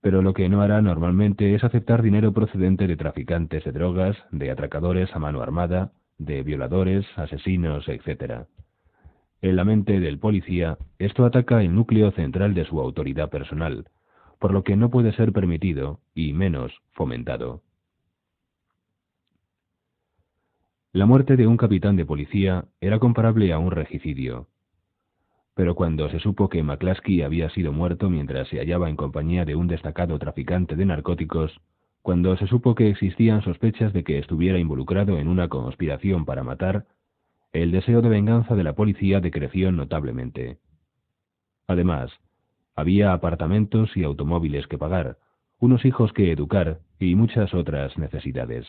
pero lo que no hará normalmente es aceptar dinero procedente de traficantes de drogas, de atracadores a mano armada, de violadores, asesinos, etc. En la mente del policía, esto ataca el núcleo central de su autoridad personal, por lo que no puede ser permitido, y menos fomentado. La muerte de un capitán de policía era comparable a un regicidio. Pero cuando se supo que McCluskey había sido muerto mientras se hallaba en compañía de un destacado traficante de narcóticos, cuando se supo que existían sospechas de que estuviera involucrado en una conspiración para matar, el deseo de venganza de la policía decreció notablemente. Además, había apartamentos y automóviles que pagar, unos hijos que educar y muchas otras necesidades.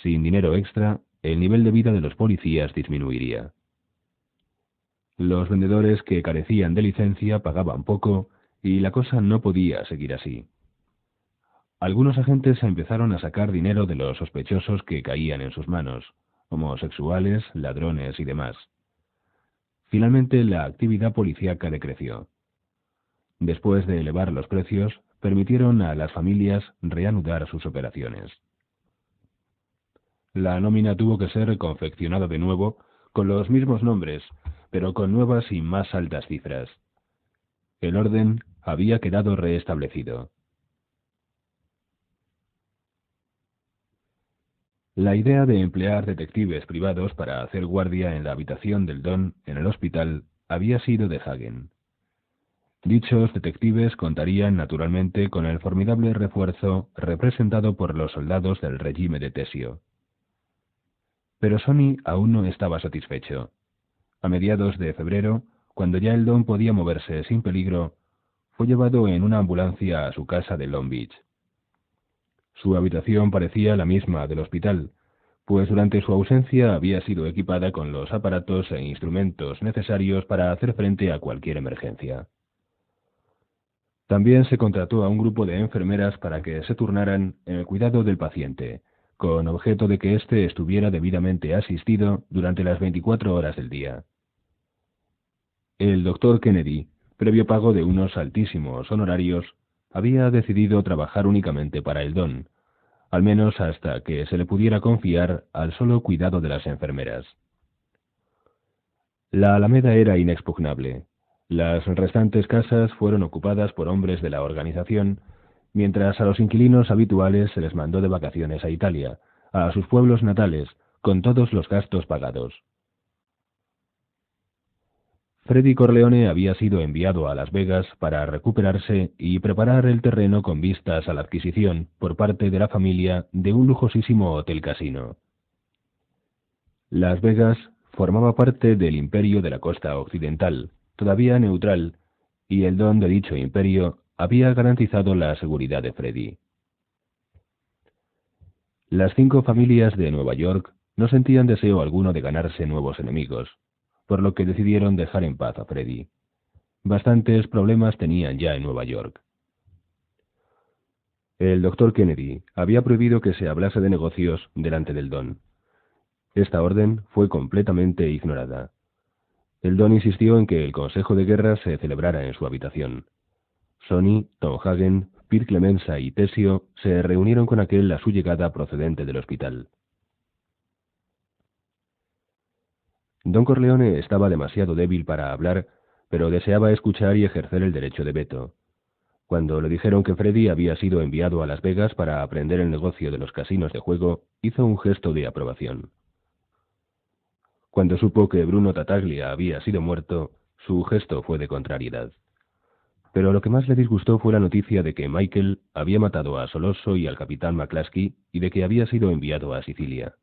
Sin dinero extra, el nivel de vida de los policías disminuiría. Los vendedores que carecían de licencia pagaban poco y la cosa no podía seguir así. Algunos agentes empezaron a sacar dinero de los sospechosos que caían en sus manos, homosexuales, ladrones y demás. Finalmente, la actividad policíaca decreció. Después de elevar los precios, permitieron a las familias reanudar sus operaciones. La nómina tuvo que ser confeccionada de nuevo con los mismos nombres, pero con nuevas y más altas cifras. El orden había quedado reestablecido. La idea de emplear detectives privados para hacer guardia en la habitación del Don en el hospital había sido de Hagen. Dichos detectives contarían naturalmente con el formidable refuerzo representado por los soldados del régimen de Tessio. Pero Sonny aún no estaba satisfecho. A mediados de febrero, cuando ya el Don podía moverse sin peligro, fue llevado en una ambulancia a su casa de Long Beach. Su habitación parecía la misma del hospital, pues durante su ausencia había sido equipada con los aparatos e instrumentos necesarios para hacer frente a cualquier emergencia. También se contrató a un grupo de enfermeras para que se turnaran en el cuidado del paciente, con objeto de que éste estuviera debidamente asistido durante las 24 horas del día. El doctor Kennedy, previo pago de unos altísimos honorarios, había decidido trabajar únicamente para el Don, al menos hasta que se le pudiera confiar al solo cuidado de las enfermeras. La Alameda era inexpugnable. Las restantes casas fueron ocupadas por hombres de la organización, mientras a los inquilinos habituales se les mandó de vacaciones a Italia, a sus pueblos natales, con todos los gastos pagados. Freddy Corleone había sido enviado a Las Vegas para recuperarse y preparar el terreno con vistas a la adquisición, por parte de la familia, de un lujosísimo hotel casino. Las Vegas formaba parte del imperio de la costa occidental, todavía neutral, y el don de dicho imperio había garantizado la seguridad de Freddy. Las 5 familias de Nueva York no sentían deseo alguno de ganarse nuevos enemigos, por lo que decidieron dejar en paz a Freddy. Bastantes problemas tenían ya en Nueva York. El doctor Kennedy había prohibido que se hablase de negocios delante del don. Esta orden fue completamente ignorada. El don insistió en que el consejo de guerra se celebrara en su habitación. Sonny, Tom Hagen, Pete Clemenza y Tessio se reunieron con aquel a su llegada procedente del hospital. Don Corleone estaba demasiado débil para hablar, pero deseaba escuchar y ejercer el derecho de veto. Cuando le dijeron que Freddy había sido enviado a Las Vegas para aprender el negocio de los casinos de juego, hizo un gesto de aprobación. Cuando supo que Bruno Tattaglia había sido muerto, su gesto fue de contrariedad. Pero lo que más le disgustó fue la noticia de que Michael había matado a Solosso y al capitán McCluskey y de que había sido enviado a Sicilia.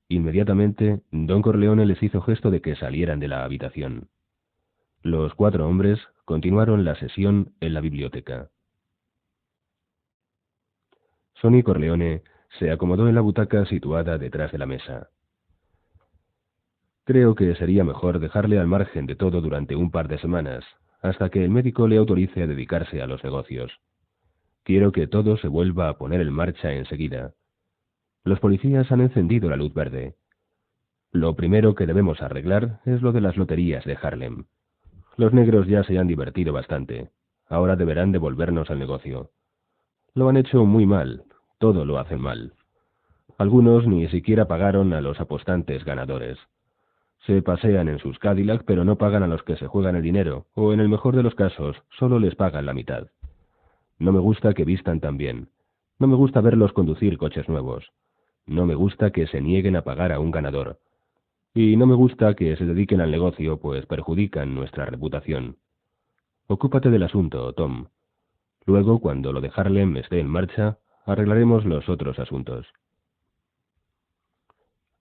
Inmediatamente, Don Corleone les hizo gesto de que salieran de la habitación. Los 4 hombres continuaron la sesión en la biblioteca. Sonny Corleone se acomodó en la butaca situada detrás de la mesa. Creo que sería mejor dejarle al margen de todo durante un par de semanas, hasta que el médico le autorice a dedicarse a los negocios. Quiero que todo se vuelva a poner en marcha enseguida. Los policías han encendido la luz verde. Lo primero que debemos arreglar es lo de las loterías de Harlem. Los negros ya se han divertido bastante. Ahora deberán devolvernos al negocio. Lo han hecho muy mal. Todo lo hacen mal. Algunos ni siquiera pagaron a los apostantes ganadores. Se pasean en sus Cadillac, pero no pagan a los que se juegan el dinero, o en el mejor de los casos, solo les pagan la mitad. No me gusta que vistan tan bien. No me gusta verlos conducir coches nuevos. No me gusta que se nieguen a pagar a un ganador. Y no me gusta que se dediquen al negocio, pues perjudican nuestra reputación. Ocúpate del asunto, Tom. Luego, cuando lo de Harlem esté en marcha, arreglaremos los otros asuntos.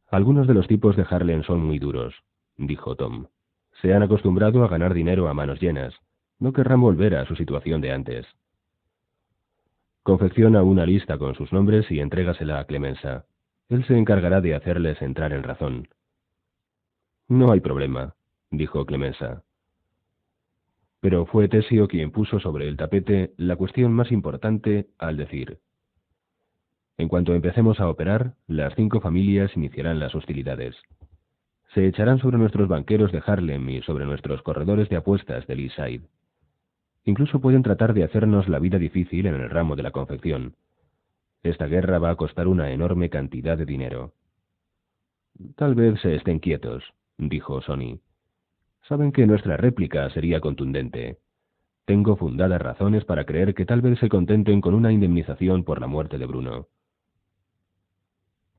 Algunos de los tipos de Harlem son muy duros, dijo Tom. Se han acostumbrado a ganar dinero a manos llenas. No querrán volver a su situación de antes. Confecciona una lista con sus nombres y entrégasela a Clemenza. Él se encargará de hacerles entrar en razón. No hay problema, dijo Clemenza. Pero fue Tessio quien puso sobre el tapete la cuestión más importante al decir: en cuanto empecemos a operar, las 5 familias iniciarán las hostilidades. Se echarán sobre nuestros banqueros de Harlem y sobre nuestros corredores de apuestas del East Side. Incluso pueden tratar de hacernos la vida difícil en el ramo de la confección. Esta guerra va a costar una enorme cantidad de dinero. Tal vez se estén quietos, dijo Sonny. Saben que nuestra réplica sería contundente. Tengo fundadas razones para creer que tal vez se contenten con una indemnización por la muerte de Bruno.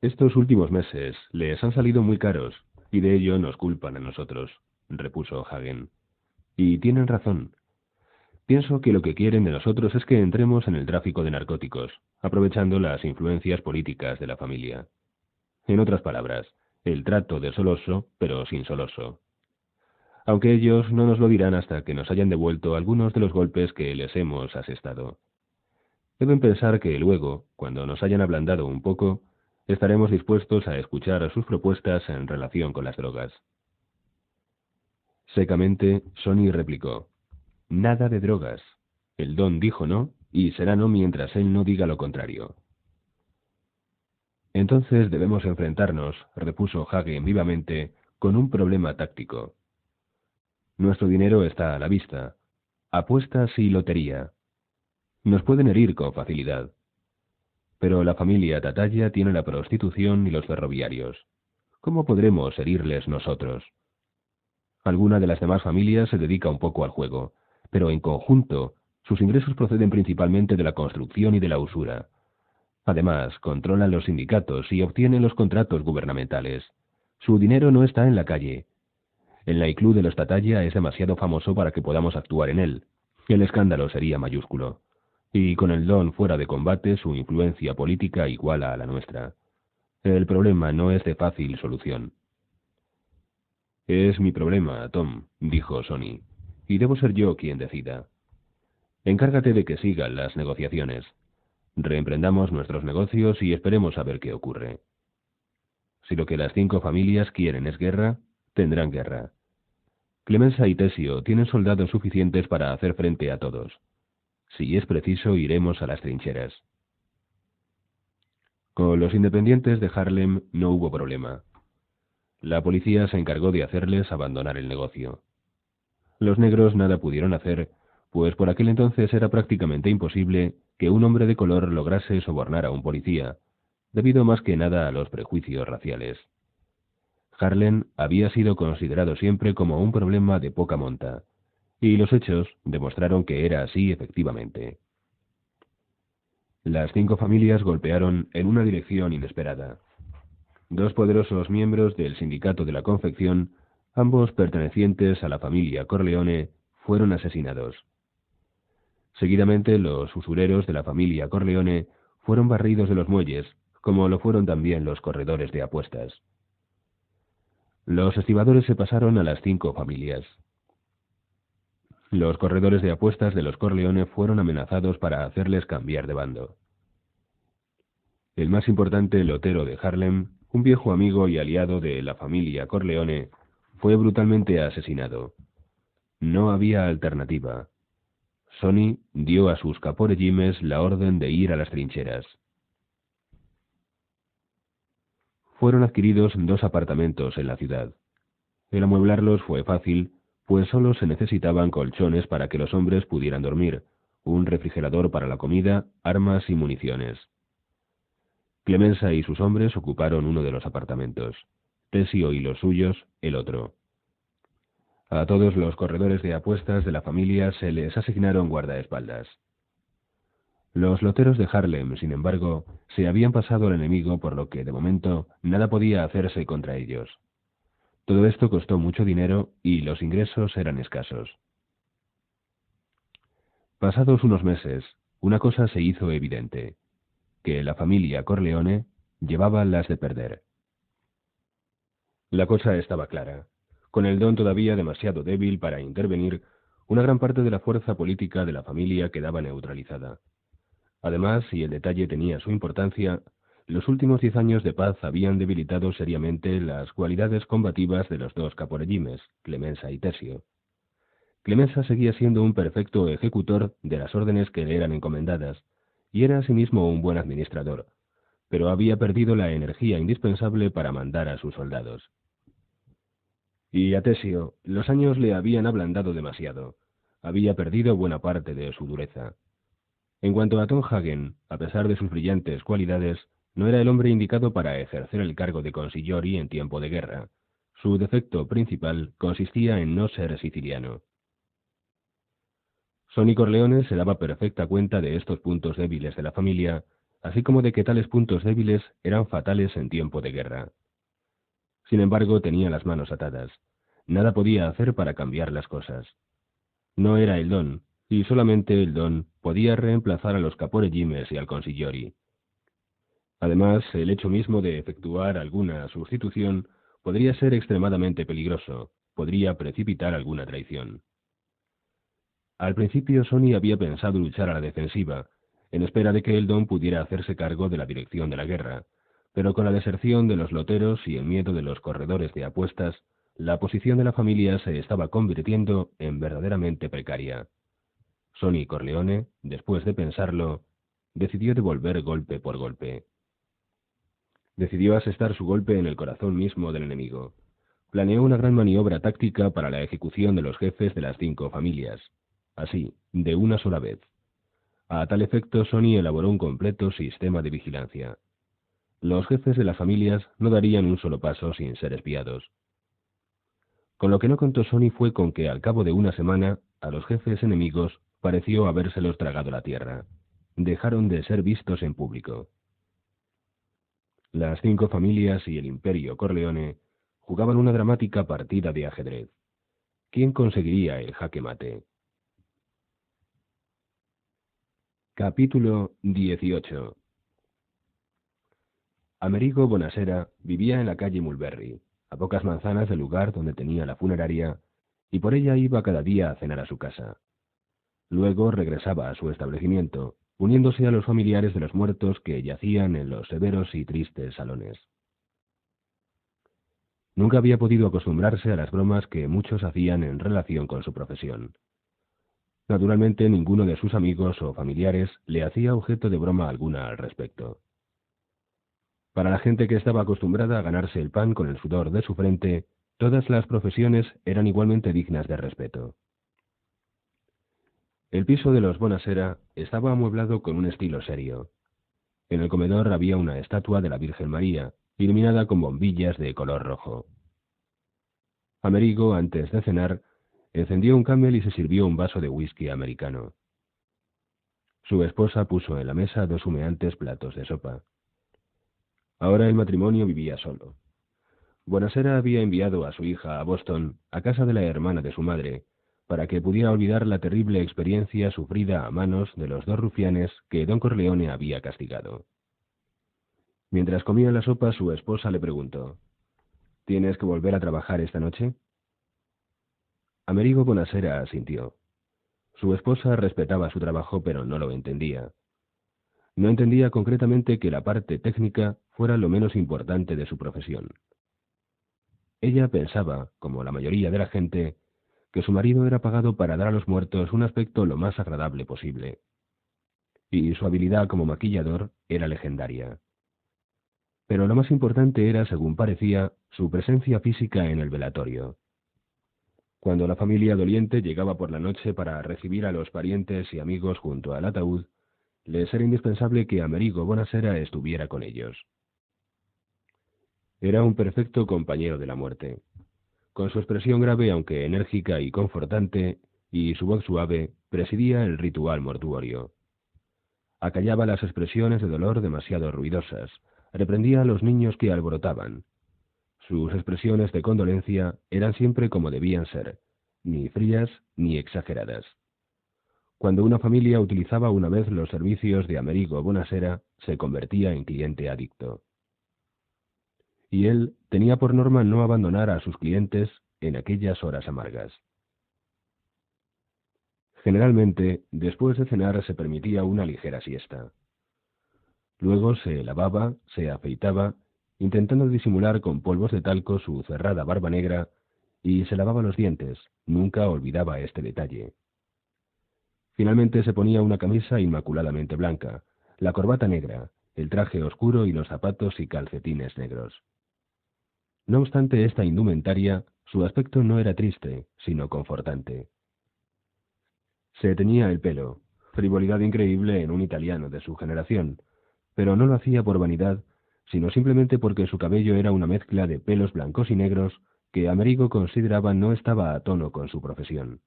Estos últimos meses les han salido muy caros, y de ello nos culpan a nosotros, repuso Hagen. Y tienen razón. Pienso que lo que quieren de nosotros es que entremos en el tráfico de narcóticos, aprovechando las influencias políticas de la familia. En otras palabras, el trato de Solosso, pero sin Solosso. Aunque ellos no nos lo dirán hasta que nos hayan devuelto algunos de los golpes que les hemos asestado. Deben pensar que luego, cuando nos hayan ablandado un poco, estaremos dispuestos a escuchar sus propuestas en relación con las drogas. Secamente, Sonny replicó: nada de drogas. El don dijo no, y será no mientras él no diga lo contrario. Entonces debemos enfrentarnos, repuso Hagen vivamente, con un problema táctico. Nuestro dinero está a la vista. Apuestas y lotería. Nos pueden herir con facilidad. Pero la familia Tattaglia tiene la prostitución y los ferroviarios. ¿Cómo podremos herirles nosotros? Alguna de las demás familias se dedica un poco al juego, pero en conjunto Sus ingresos proceden principalmente de la construcción y de la usura. Además, controla los sindicatos y obtiene los contratos gubernamentales. Su dinero no está en la calle. El nightclub de los Tatalla es demasiado famoso para que podamos actuar en él. El escándalo sería mayúsculo. Y con el Don fuera de combate, su influencia política iguala a la nuestra. El problema no es de fácil solución. Es mi problema, Tom, dijo Sonny, y debo ser yo quien decida. Encárgate de que sigan las negociaciones. Reemprendamos nuestros negocios y esperemos a ver qué ocurre. Si lo que las 5 familias quieren es guerra, tendrán guerra. Clemenza y Tessio tienen soldados suficientes para hacer frente a todos. Si es preciso, iremos a las trincheras. Con los independientes de Harlem no hubo problema. La policía se encargó de hacerles abandonar el negocio. Los negros nada pudieron hacer, pues por aquel entonces era prácticamente imposible que un hombre de color lograse sobornar a un policía, debido más que nada a los prejuicios raciales. Harlem había sido considerado siempre como un problema de poca monta, y los hechos demostraron que era así efectivamente. Las 5 familias golpearon en una dirección inesperada. 2 poderosos miembros del sindicato de la confección, ambos pertenecientes a la familia Corleone, fueron asesinados. Seguidamente, los usureros de la familia Corleone fueron barridos de los muelles, como lo fueron también los corredores de apuestas. Los estibadores se pasaron a las 5 familias. Los corredores de apuestas de los Corleone fueron amenazados para hacerles cambiar de bando. El más importante lotero de Harlem, un viejo amigo y aliado de la familia Corleone, fue brutalmente asesinado. No había alternativa. Sonny dio a sus caporegimes la orden de ir a las trincheras. Fueron adquiridos 2 apartamentos en la ciudad. El amueblarlos fue fácil, pues solo se necesitaban colchones para que los hombres pudieran dormir, un refrigerador para la comida, armas y municiones. Clemenza y sus hombres ocuparon uno de los apartamentos, Tessio y los suyos el otro. A todos los corredores de apuestas de la familia se les asignaron guardaespaldas. Los loteros de Harlem, sin embargo, se habían pasado al enemigo, por lo que, de momento, nada podía hacerse contra ellos. Todo esto costó mucho dinero y los ingresos eran escasos. Pasados unos meses, una cosa se hizo evidente, que la familia Corleone llevaba las de perder. La cosa estaba clara. Con el Don todavía demasiado débil para intervenir, una gran parte de la fuerza política de la familia quedaba neutralizada. Además, y el detalle tenía su importancia, los últimos 10 años de paz habían debilitado seriamente las cualidades combativas de los 2 caporegimes, Clemenza y Tessio. Clemenza seguía siendo un perfecto ejecutor de las órdenes que le eran encomendadas, y era asimismo un buen administrador, pero había perdido la energía indispensable para mandar a sus soldados. Y a Tessio, los años le habían ablandado demasiado. Había perdido buena parte de su dureza. En cuanto a Tom Hagen, a pesar de sus brillantes cualidades, no era el hombre indicado para ejercer el cargo de consigliere en tiempo de guerra. Su defecto principal consistía en no ser siciliano. Sonny Corleone se daba perfecta cuenta de estos puntos débiles de la familia, así como de que tales puntos débiles eran fatales en tiempo de guerra. Sin embargo, tenía las manos atadas. Nada podía hacer para cambiar las cosas. No era el Don, y solamente el Don podía reemplazar a los caporegimes y al consigliere. Además, el hecho mismo de efectuar alguna sustitución podría ser extremadamente peligroso, podría precipitar alguna traición. Al principio Sonny había pensado luchar a la defensiva, en espera de que el Don pudiera hacerse cargo de la dirección de la guerra, pero con la deserción de los loteros y el miedo de los corredores de apuestas, la posición de la familia se estaba convirtiendo en verdaderamente precaria. Sonny Corleone, después de pensarlo, decidió devolver golpe por golpe. Decidió asestar su golpe en el corazón mismo del enemigo. Planeó una gran maniobra táctica para la ejecución de los jefes de las 5 familias. Así, de una sola vez. A tal efecto, Sonny elaboró un completo sistema de vigilancia. Los jefes de las familias no darían un solo paso sin ser espiados. Con lo que no contó Sonny fue con que al cabo de una semana, a los jefes enemigos pareció habérselos tragado la tierra. Dejaron de ser vistos en público. Las 5 familias y el Imperio Corleone jugaban una dramática partida de ajedrez. ¿Quién conseguiría el jaque mate? Capítulo 18. Amerigo Bonasera vivía en la calle Mulberry, a pocas manzanas del lugar donde tenía la funeraria, y por ella iba cada día a cenar a su casa. Luego regresaba a su establecimiento, uniéndose a los familiares de los muertos que yacían en los severos y tristes salones. Nunca había podido acostumbrarse a las bromas que muchos hacían en relación con su profesión. Naturalmente, ninguno de sus amigos o familiares le hacía objeto de broma alguna al respecto. Para la gente que estaba acostumbrada a ganarse el pan con el sudor de su frente, todas las profesiones eran igualmente dignas de respeto. El piso de los Bonasera estaba amueblado con un estilo serio. En el comedor había una estatua de la Virgen María, iluminada con bombillas de color rojo. Amerigo, antes de cenar, encendió un Camel y se sirvió un vaso de whisky americano. Su esposa puso en la mesa 2 humeantes platos de sopa. Ahora el matrimonio vivía solo. Bonasera había enviado a su hija a Boston, a casa de la hermana de su madre, para que pudiera olvidar la terrible experiencia sufrida a manos de los 2 rufianes que don Corleone había castigado. Mientras comía la sopa, su esposa le preguntó: ¿Tienes que volver a trabajar esta noche? Amerigo Bonasera asintió. Su esposa respetaba su trabajo, pero no lo entendía. No entendía concretamente que la parte técnica fuera lo menos importante de su profesión. Ella pensaba, como la mayoría de la gente, que su marido era pagado para dar a los muertos un aspecto lo más agradable posible. Y su habilidad como maquillador era legendaria. Pero lo más importante era, según parecía, su presencia física en el velatorio. Cuando la familia doliente llegaba por la noche para recibir a los parientes y amigos junto al ataúd, les era indispensable que Amerigo Bonasera estuviera con ellos. Era un perfecto compañero de la muerte. Con su expresión grave, aunque enérgica y confortante, y su voz suave, presidía el ritual mortuorio. Acallaba las expresiones de dolor demasiado ruidosas, reprendía a los niños que alborotaban. Sus expresiones de condolencia eran siempre como debían ser, ni frías ni exageradas. Cuando una familia utilizaba una vez los servicios de Amerigo Bonasera, se convertía en cliente adicto. Y él tenía por norma no abandonar a sus clientes en aquellas horas amargas. Generalmente, después de cenar se permitía una ligera siesta. Luego se lavaba, se afeitaba, intentando disimular con polvos de talco su cerrada barba negra, y se lavaba los dientes, nunca olvidaba este detalle. Finalmente se ponía una camisa inmaculadamente blanca, la corbata negra, el traje oscuro y los zapatos y calcetines negros. No obstante esta indumentaria, su aspecto no era triste, sino confortante. Se teñía el pelo, frivolidad increíble en un italiano de su generación, pero no lo hacía por vanidad, sino simplemente porque su cabello era una mezcla de pelos blancos y negros que Amerigo consideraba no estaba a tono con su profesión.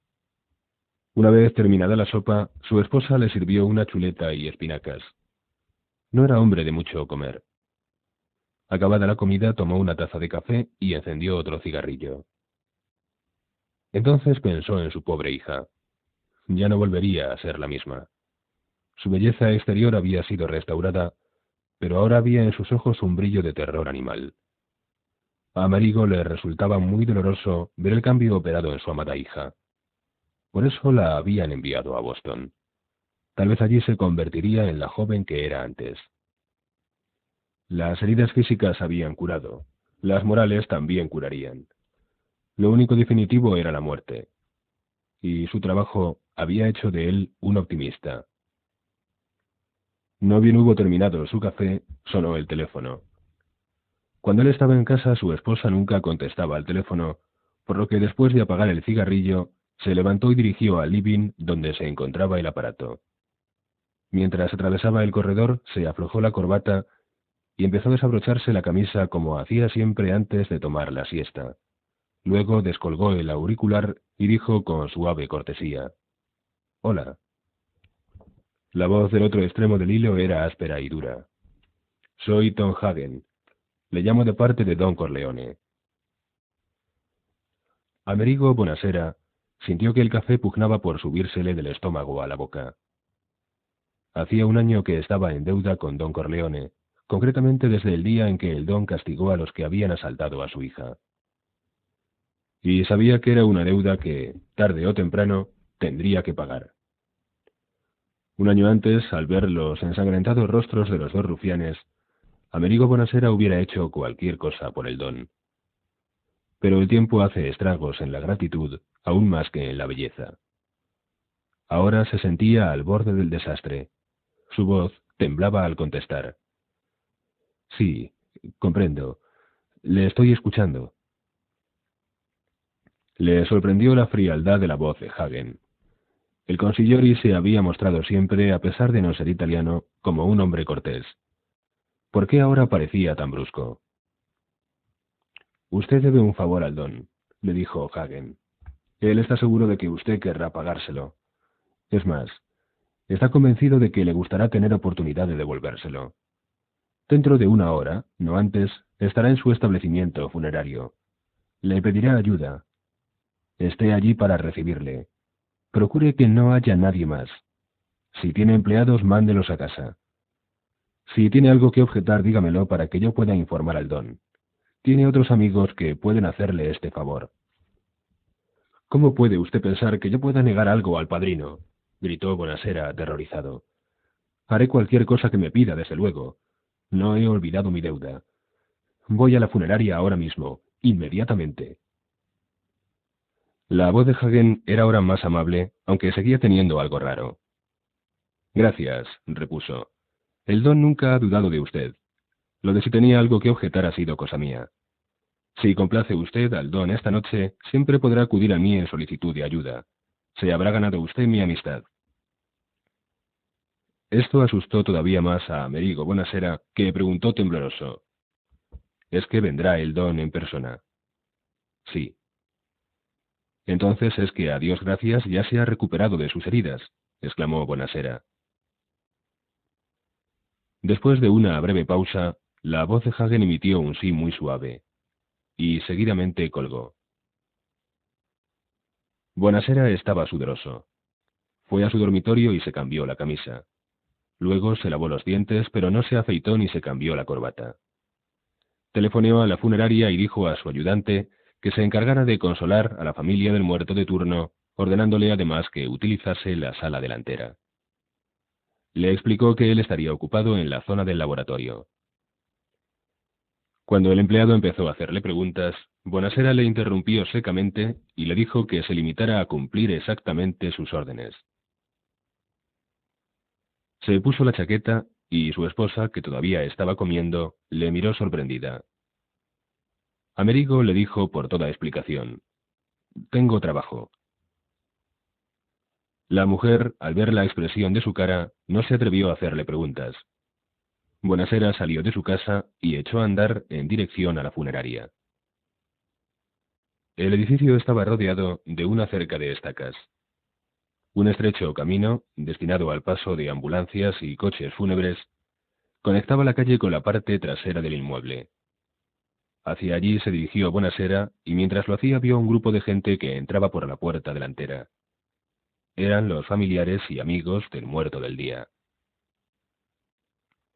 Una vez terminada la sopa, su esposa le sirvió una chuleta y espinacas. No era hombre de mucho comer. Acabada la comida, tomó una taza de café y encendió otro cigarrillo. Entonces pensó en su pobre hija. Ya no volvería a ser la misma. Su belleza exterior había sido restaurada, pero ahora había en sus ojos un brillo de terror animal. A Amerigo le resultaba muy doloroso ver el cambio operado en su amada hija. Por eso la habían enviado a Boston. Tal vez allí se convertiría en la joven que era antes. Las heridas físicas habían curado, las morales también curarían. Lo único definitivo era la muerte, y su trabajo había hecho de él un optimista. No bien hubo terminado su café, sonó el teléfono. Cuando él estaba en casa, su esposa nunca contestaba al teléfono, por lo que después de apagar el cigarrillo, se levantó y dirigió al living donde se encontraba el aparato. Mientras atravesaba el corredor, se aflojó la corbata y empezó a desabrocharse la camisa como hacía siempre antes de tomar la siesta. Luego descolgó el auricular y dijo con suave cortesía: «Hola, La voz del otro extremo del hilo era áspera y dura. Soy Tom Hagen. Le llamo de parte de Don Corleone. Amerigo Bonasera sintió que el café pugnaba por subírsele del estómago a la boca. Hacía un año que estaba en deuda con Don Corleone, concretamente desde el día en que el Don castigó a los que habían asaltado a su hija. Y sabía que era una deuda que, tarde o temprano, tendría que pagar. Un año antes, al ver los ensangrentados rostros de los dos rufianes, Amerigo Bonasera hubiera hecho cualquier cosa por el Don. Pero el tiempo hace estragos en la gratitud, aún más que en la belleza. Ahora se sentía al borde del desastre. Su voz temblaba al contestar. Sí, comprendo. Le estoy escuchando. Le sorprendió la frialdad de la voz de Hagen. El consigliere se había mostrado siempre, a pesar de no ser italiano, como un hombre cortés. ¿Por qué ahora parecía tan brusco? Usted debe un favor al Don, le dijo Hagen. Él está seguro de que usted querrá pagárselo. Es más, está convencido de que le gustará tener oportunidad de devolvérselo. Dentro de una hora, no antes, estará en su establecimiento funerario. Le pedirá ayuda. Esté allí para recibirle. Procure que no haya nadie más. Si tiene empleados, mándelos a casa. Si tiene algo que objetar, dígamelo para que yo pueda informar al Don. Tiene otros amigos que pueden hacerle este favor. ¿Cómo puede usted pensar que yo pueda negar algo al padrino? Gritó Bonasera aterrorizado. Haré cualquier cosa que me pida, desde luego. No he olvidado mi deuda. Voy a la funeraria ahora mismo, inmediatamente. La voz de Hagen era ahora más amable, aunque seguía teniendo algo raro. Gracias, repuso. El Don nunca ha dudado de usted. Lo de si tenía algo que objetar ha sido cosa mía. Si complace usted al Don esta noche, siempre podrá acudir a mí en solicitud de ayuda. Se habrá ganado usted mi amistad. Esto asustó todavía más a Amerigo Bonasera, que preguntó tembloroso. ¿Es que vendrá el Don en persona? Sí. Entonces es que, a Dios gracias, ya se ha recuperado de sus heridas, exclamó Bonasera. Después de una breve pausa, la voz de Hagen emitió un sí muy suave, y seguidamente colgó. Bonasera estaba sudoroso. Fue a su dormitorio y se cambió la camisa. Luego se lavó los dientes, pero no se afeitó ni se cambió la corbata. Telefoneó a la funeraria y dijo a su ayudante que se encargara de consolar a la familia del muerto de turno, ordenándole además que utilizase la sala delantera. Le explicó que él estaría ocupado en la zona del laboratorio. Cuando el empleado empezó a hacerle preguntas, Bonasera le interrumpió secamente y le dijo que se limitara a cumplir exactamente sus órdenes. Se puso la chaqueta y su esposa, que todavía estaba comiendo, le miró sorprendida. Amerigo le dijo por toda explicación: «Tengo trabajo». La mujer, al ver la expresión de su cara, no se atrevió a hacerle preguntas. Bonasera salió de su casa y echó a andar en dirección a la funeraria. El edificio estaba rodeado de una cerca de estacas. Un estrecho camino, destinado al paso de ambulancias y coches fúnebres, conectaba la calle con la parte trasera del inmueble. Hacia allí se dirigió Bonasera y mientras lo hacía vio un grupo de gente que entraba por la puerta delantera. Eran los familiares y amigos del muerto del día.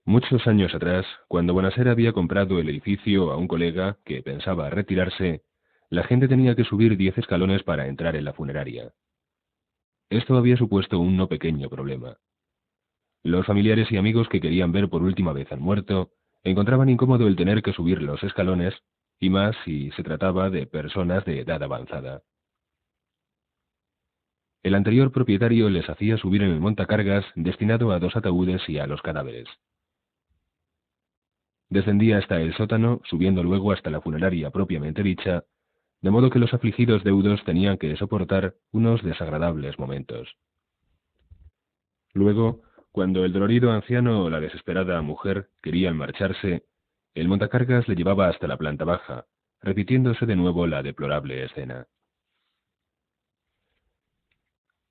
Muchos años atrás, cuando Bonasera había comprado el edificio a un colega que pensaba retirarse, la gente tenía que subir 10 escalones para entrar en la funeraria. Esto había supuesto un no pequeño problema. Los familiares y amigos que querían ver por última vez al muerto encontraban incómodo el tener que subir los escalones, y más si se trataba de personas de edad avanzada. El anterior propietario les hacía subir en el montacargas destinado a 2 ataúdes y a los cadáveres. Descendía hasta el sótano, subiendo luego hasta la funeraria propiamente dicha, de modo que los afligidos deudos tenían que soportar unos desagradables momentos. Luego, cuando el dolorido anciano o la desesperada mujer querían marcharse, el montacargas le llevaba hasta la planta baja, repitiéndose de nuevo la deplorable escena.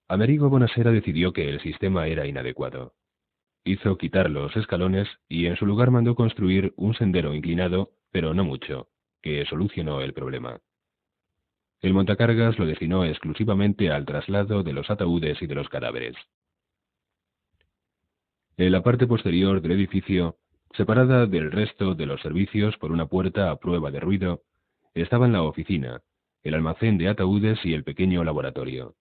Amerigo Bonasera decidió que el sistema era inadecuado. Hizo quitar los escalones y en su lugar mandó construir un sendero inclinado, pero no mucho, que solucionó el problema. El montacargas lo destinó exclusivamente al traslado de los ataúdes y de los cadáveres. En la parte posterior del edificio, separada del resto de los servicios por una puerta a prueba de ruido, estaban la oficina, el almacén de ataúdes y el pequeño laboratorio.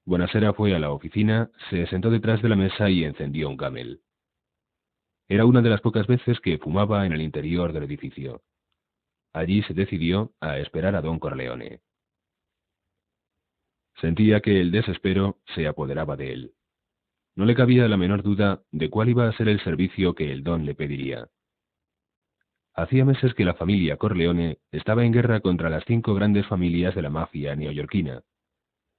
Bonasera fue a la oficina, se sentó detrás de la mesa y encendió un Camel. Era una de las pocas veces que fumaba en el interior del edificio. Allí se decidió a esperar a don Corleone. Sentía que el desespero se apoderaba de él. No le cabía la menor duda de cuál iba a ser el servicio que el don le pediría. Hacía meses que la familia Corleone estaba en guerra contra las 5 grandes familias de la mafia neoyorquina,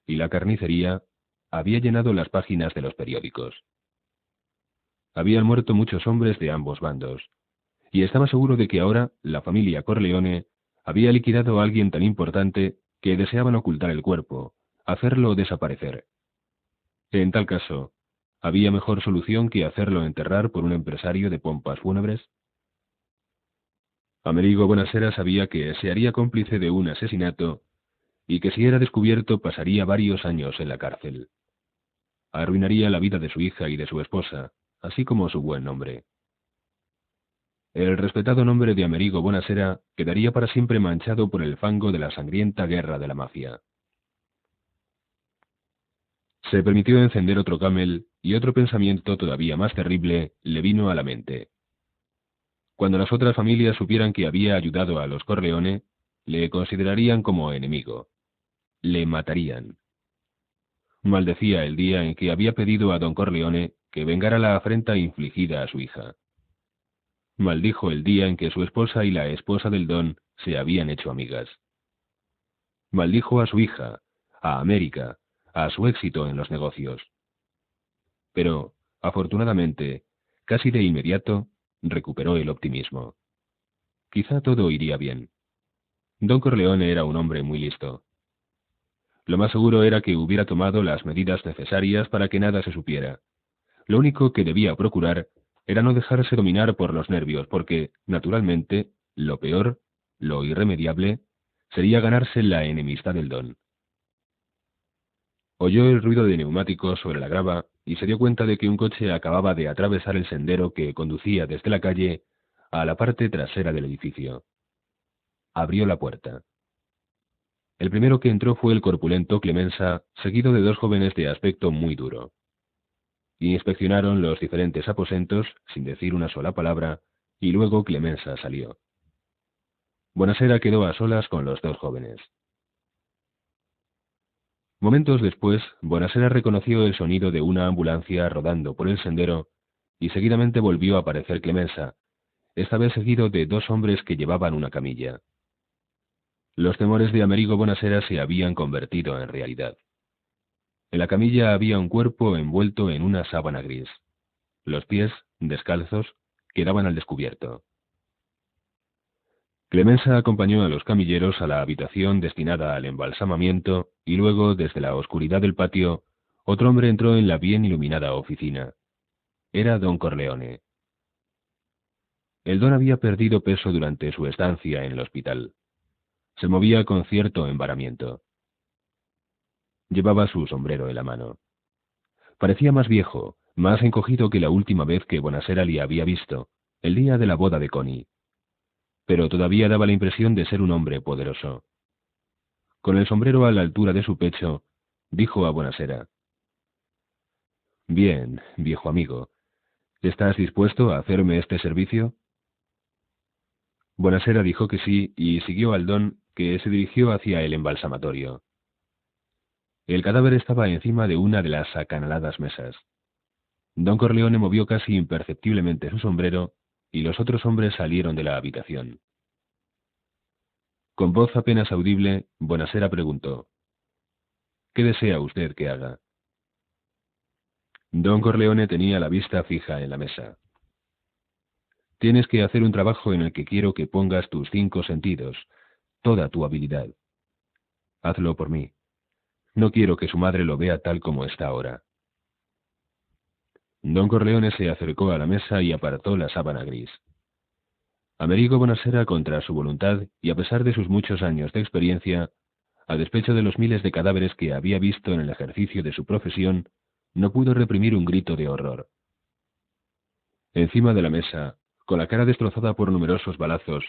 y la carnicería había llenado las páginas de los periódicos. Habían muerto muchos hombres de ambos bandos, y estaba seguro de que ahora la familia Corleone había liquidado a alguien tan importante que deseaban ocultar el cuerpo, hacerlo desaparecer. En tal caso, ¿había mejor solución que hacerlo enterrar por un empresario de pompas fúnebres? Amerigo Bonasera sabía que se haría cómplice de un asesinato y que si era descubierto pasaría varios años en la cárcel. Arruinaría la vida de su hija y de su esposa, así como su buen nombre. El respetado nombre de Amerigo Bonasera quedaría para siempre manchado por el fango de la sangrienta guerra de la mafia. Se permitió encender otro Camel y otro pensamiento todavía más terrible le vino a la mente. Cuando las otras familias supieran que había ayudado a los Corleone, le considerarían como enemigo. Le matarían. Maldecía el día en que había pedido a don Corleone que vengara la afrenta infligida a su hija. Maldijo el día en que su esposa y la esposa del don se habían hecho amigas. Maldijo a su hija, a América, a su éxito en los negocios. Pero, afortunadamente, casi de inmediato, recuperó el optimismo. Quizá todo iría bien. Don Corleone era un hombre muy listo. Lo más seguro era que hubiera tomado las medidas necesarias para que nada se supiera. Lo único que debía procurar era no dejarse dominar por los nervios, porque, naturalmente, lo peor, lo irremediable, sería ganarse la enemistad del don. Oyó el ruido de neumáticos sobre la grava y se dio cuenta de que un coche acababa de atravesar el sendero que conducía desde la calle a la parte trasera del edificio. Abrió la puerta. El primero que entró fue el corpulento Clemenza, seguido de 2 jóvenes de aspecto muy duro. Inspeccionaron los diferentes aposentos, sin decir una sola palabra, y luego Clemenza salió. Bonasera quedó a solas con los 2 jóvenes. Momentos después, Bonasera reconoció el sonido de una ambulancia rodando por el sendero, y seguidamente volvió a aparecer Clemenza, esta vez seguido de 2 hombres que llevaban una camilla. Los temores de Amerigo Bonasera se habían convertido en realidad. En la camilla había un cuerpo envuelto en una sábana gris. Los pies, descalzos, quedaban al descubierto. Clemenza acompañó a los camilleros a la habitación destinada al embalsamamiento y luego, desde la oscuridad del patio, otro hombre entró en la bien iluminada oficina. Era don Corleone. El don había perdido peso durante su estancia en el hospital. Se movía con cierto embaramiento. Llevaba su sombrero en la mano. Parecía más viejo, más encogido que la última vez que Bonasera le había visto, el día de la boda de Connie. Pero todavía daba la impresión de ser un hombre poderoso. Con el sombrero a la altura de su pecho, dijo a Bonasera: «Bien, viejo amigo, ¿estás dispuesto a hacerme este servicio?» Bonasera dijo que sí y siguió al don, que se dirigió hacia el embalsamatorio. El cadáver estaba encima de una de las acanaladas mesas. Don Corleone movió casi imperceptiblemente su sombrero y los otros hombres salieron de la habitación. Con voz apenas audible, Bonasera preguntó: «¿Qué desea usted que haga?» Don Corleone tenía la vista fija en la mesa. «Tienes que hacer un trabajo en el que quiero que pongas tus 5 sentidos, toda tu habilidad. Hazlo por mí. No quiero que su madre lo vea tal como está ahora». Don Corleone se acercó a la mesa y apartó la sábana gris. Amerigo Bonasera, contra su voluntad y a pesar de sus muchos años de experiencia, a despecho de los miles de cadáveres que había visto en el ejercicio de su profesión, no pudo reprimir un grito de horror. Encima de la mesa, con la cara destrozada por numerosos balazos,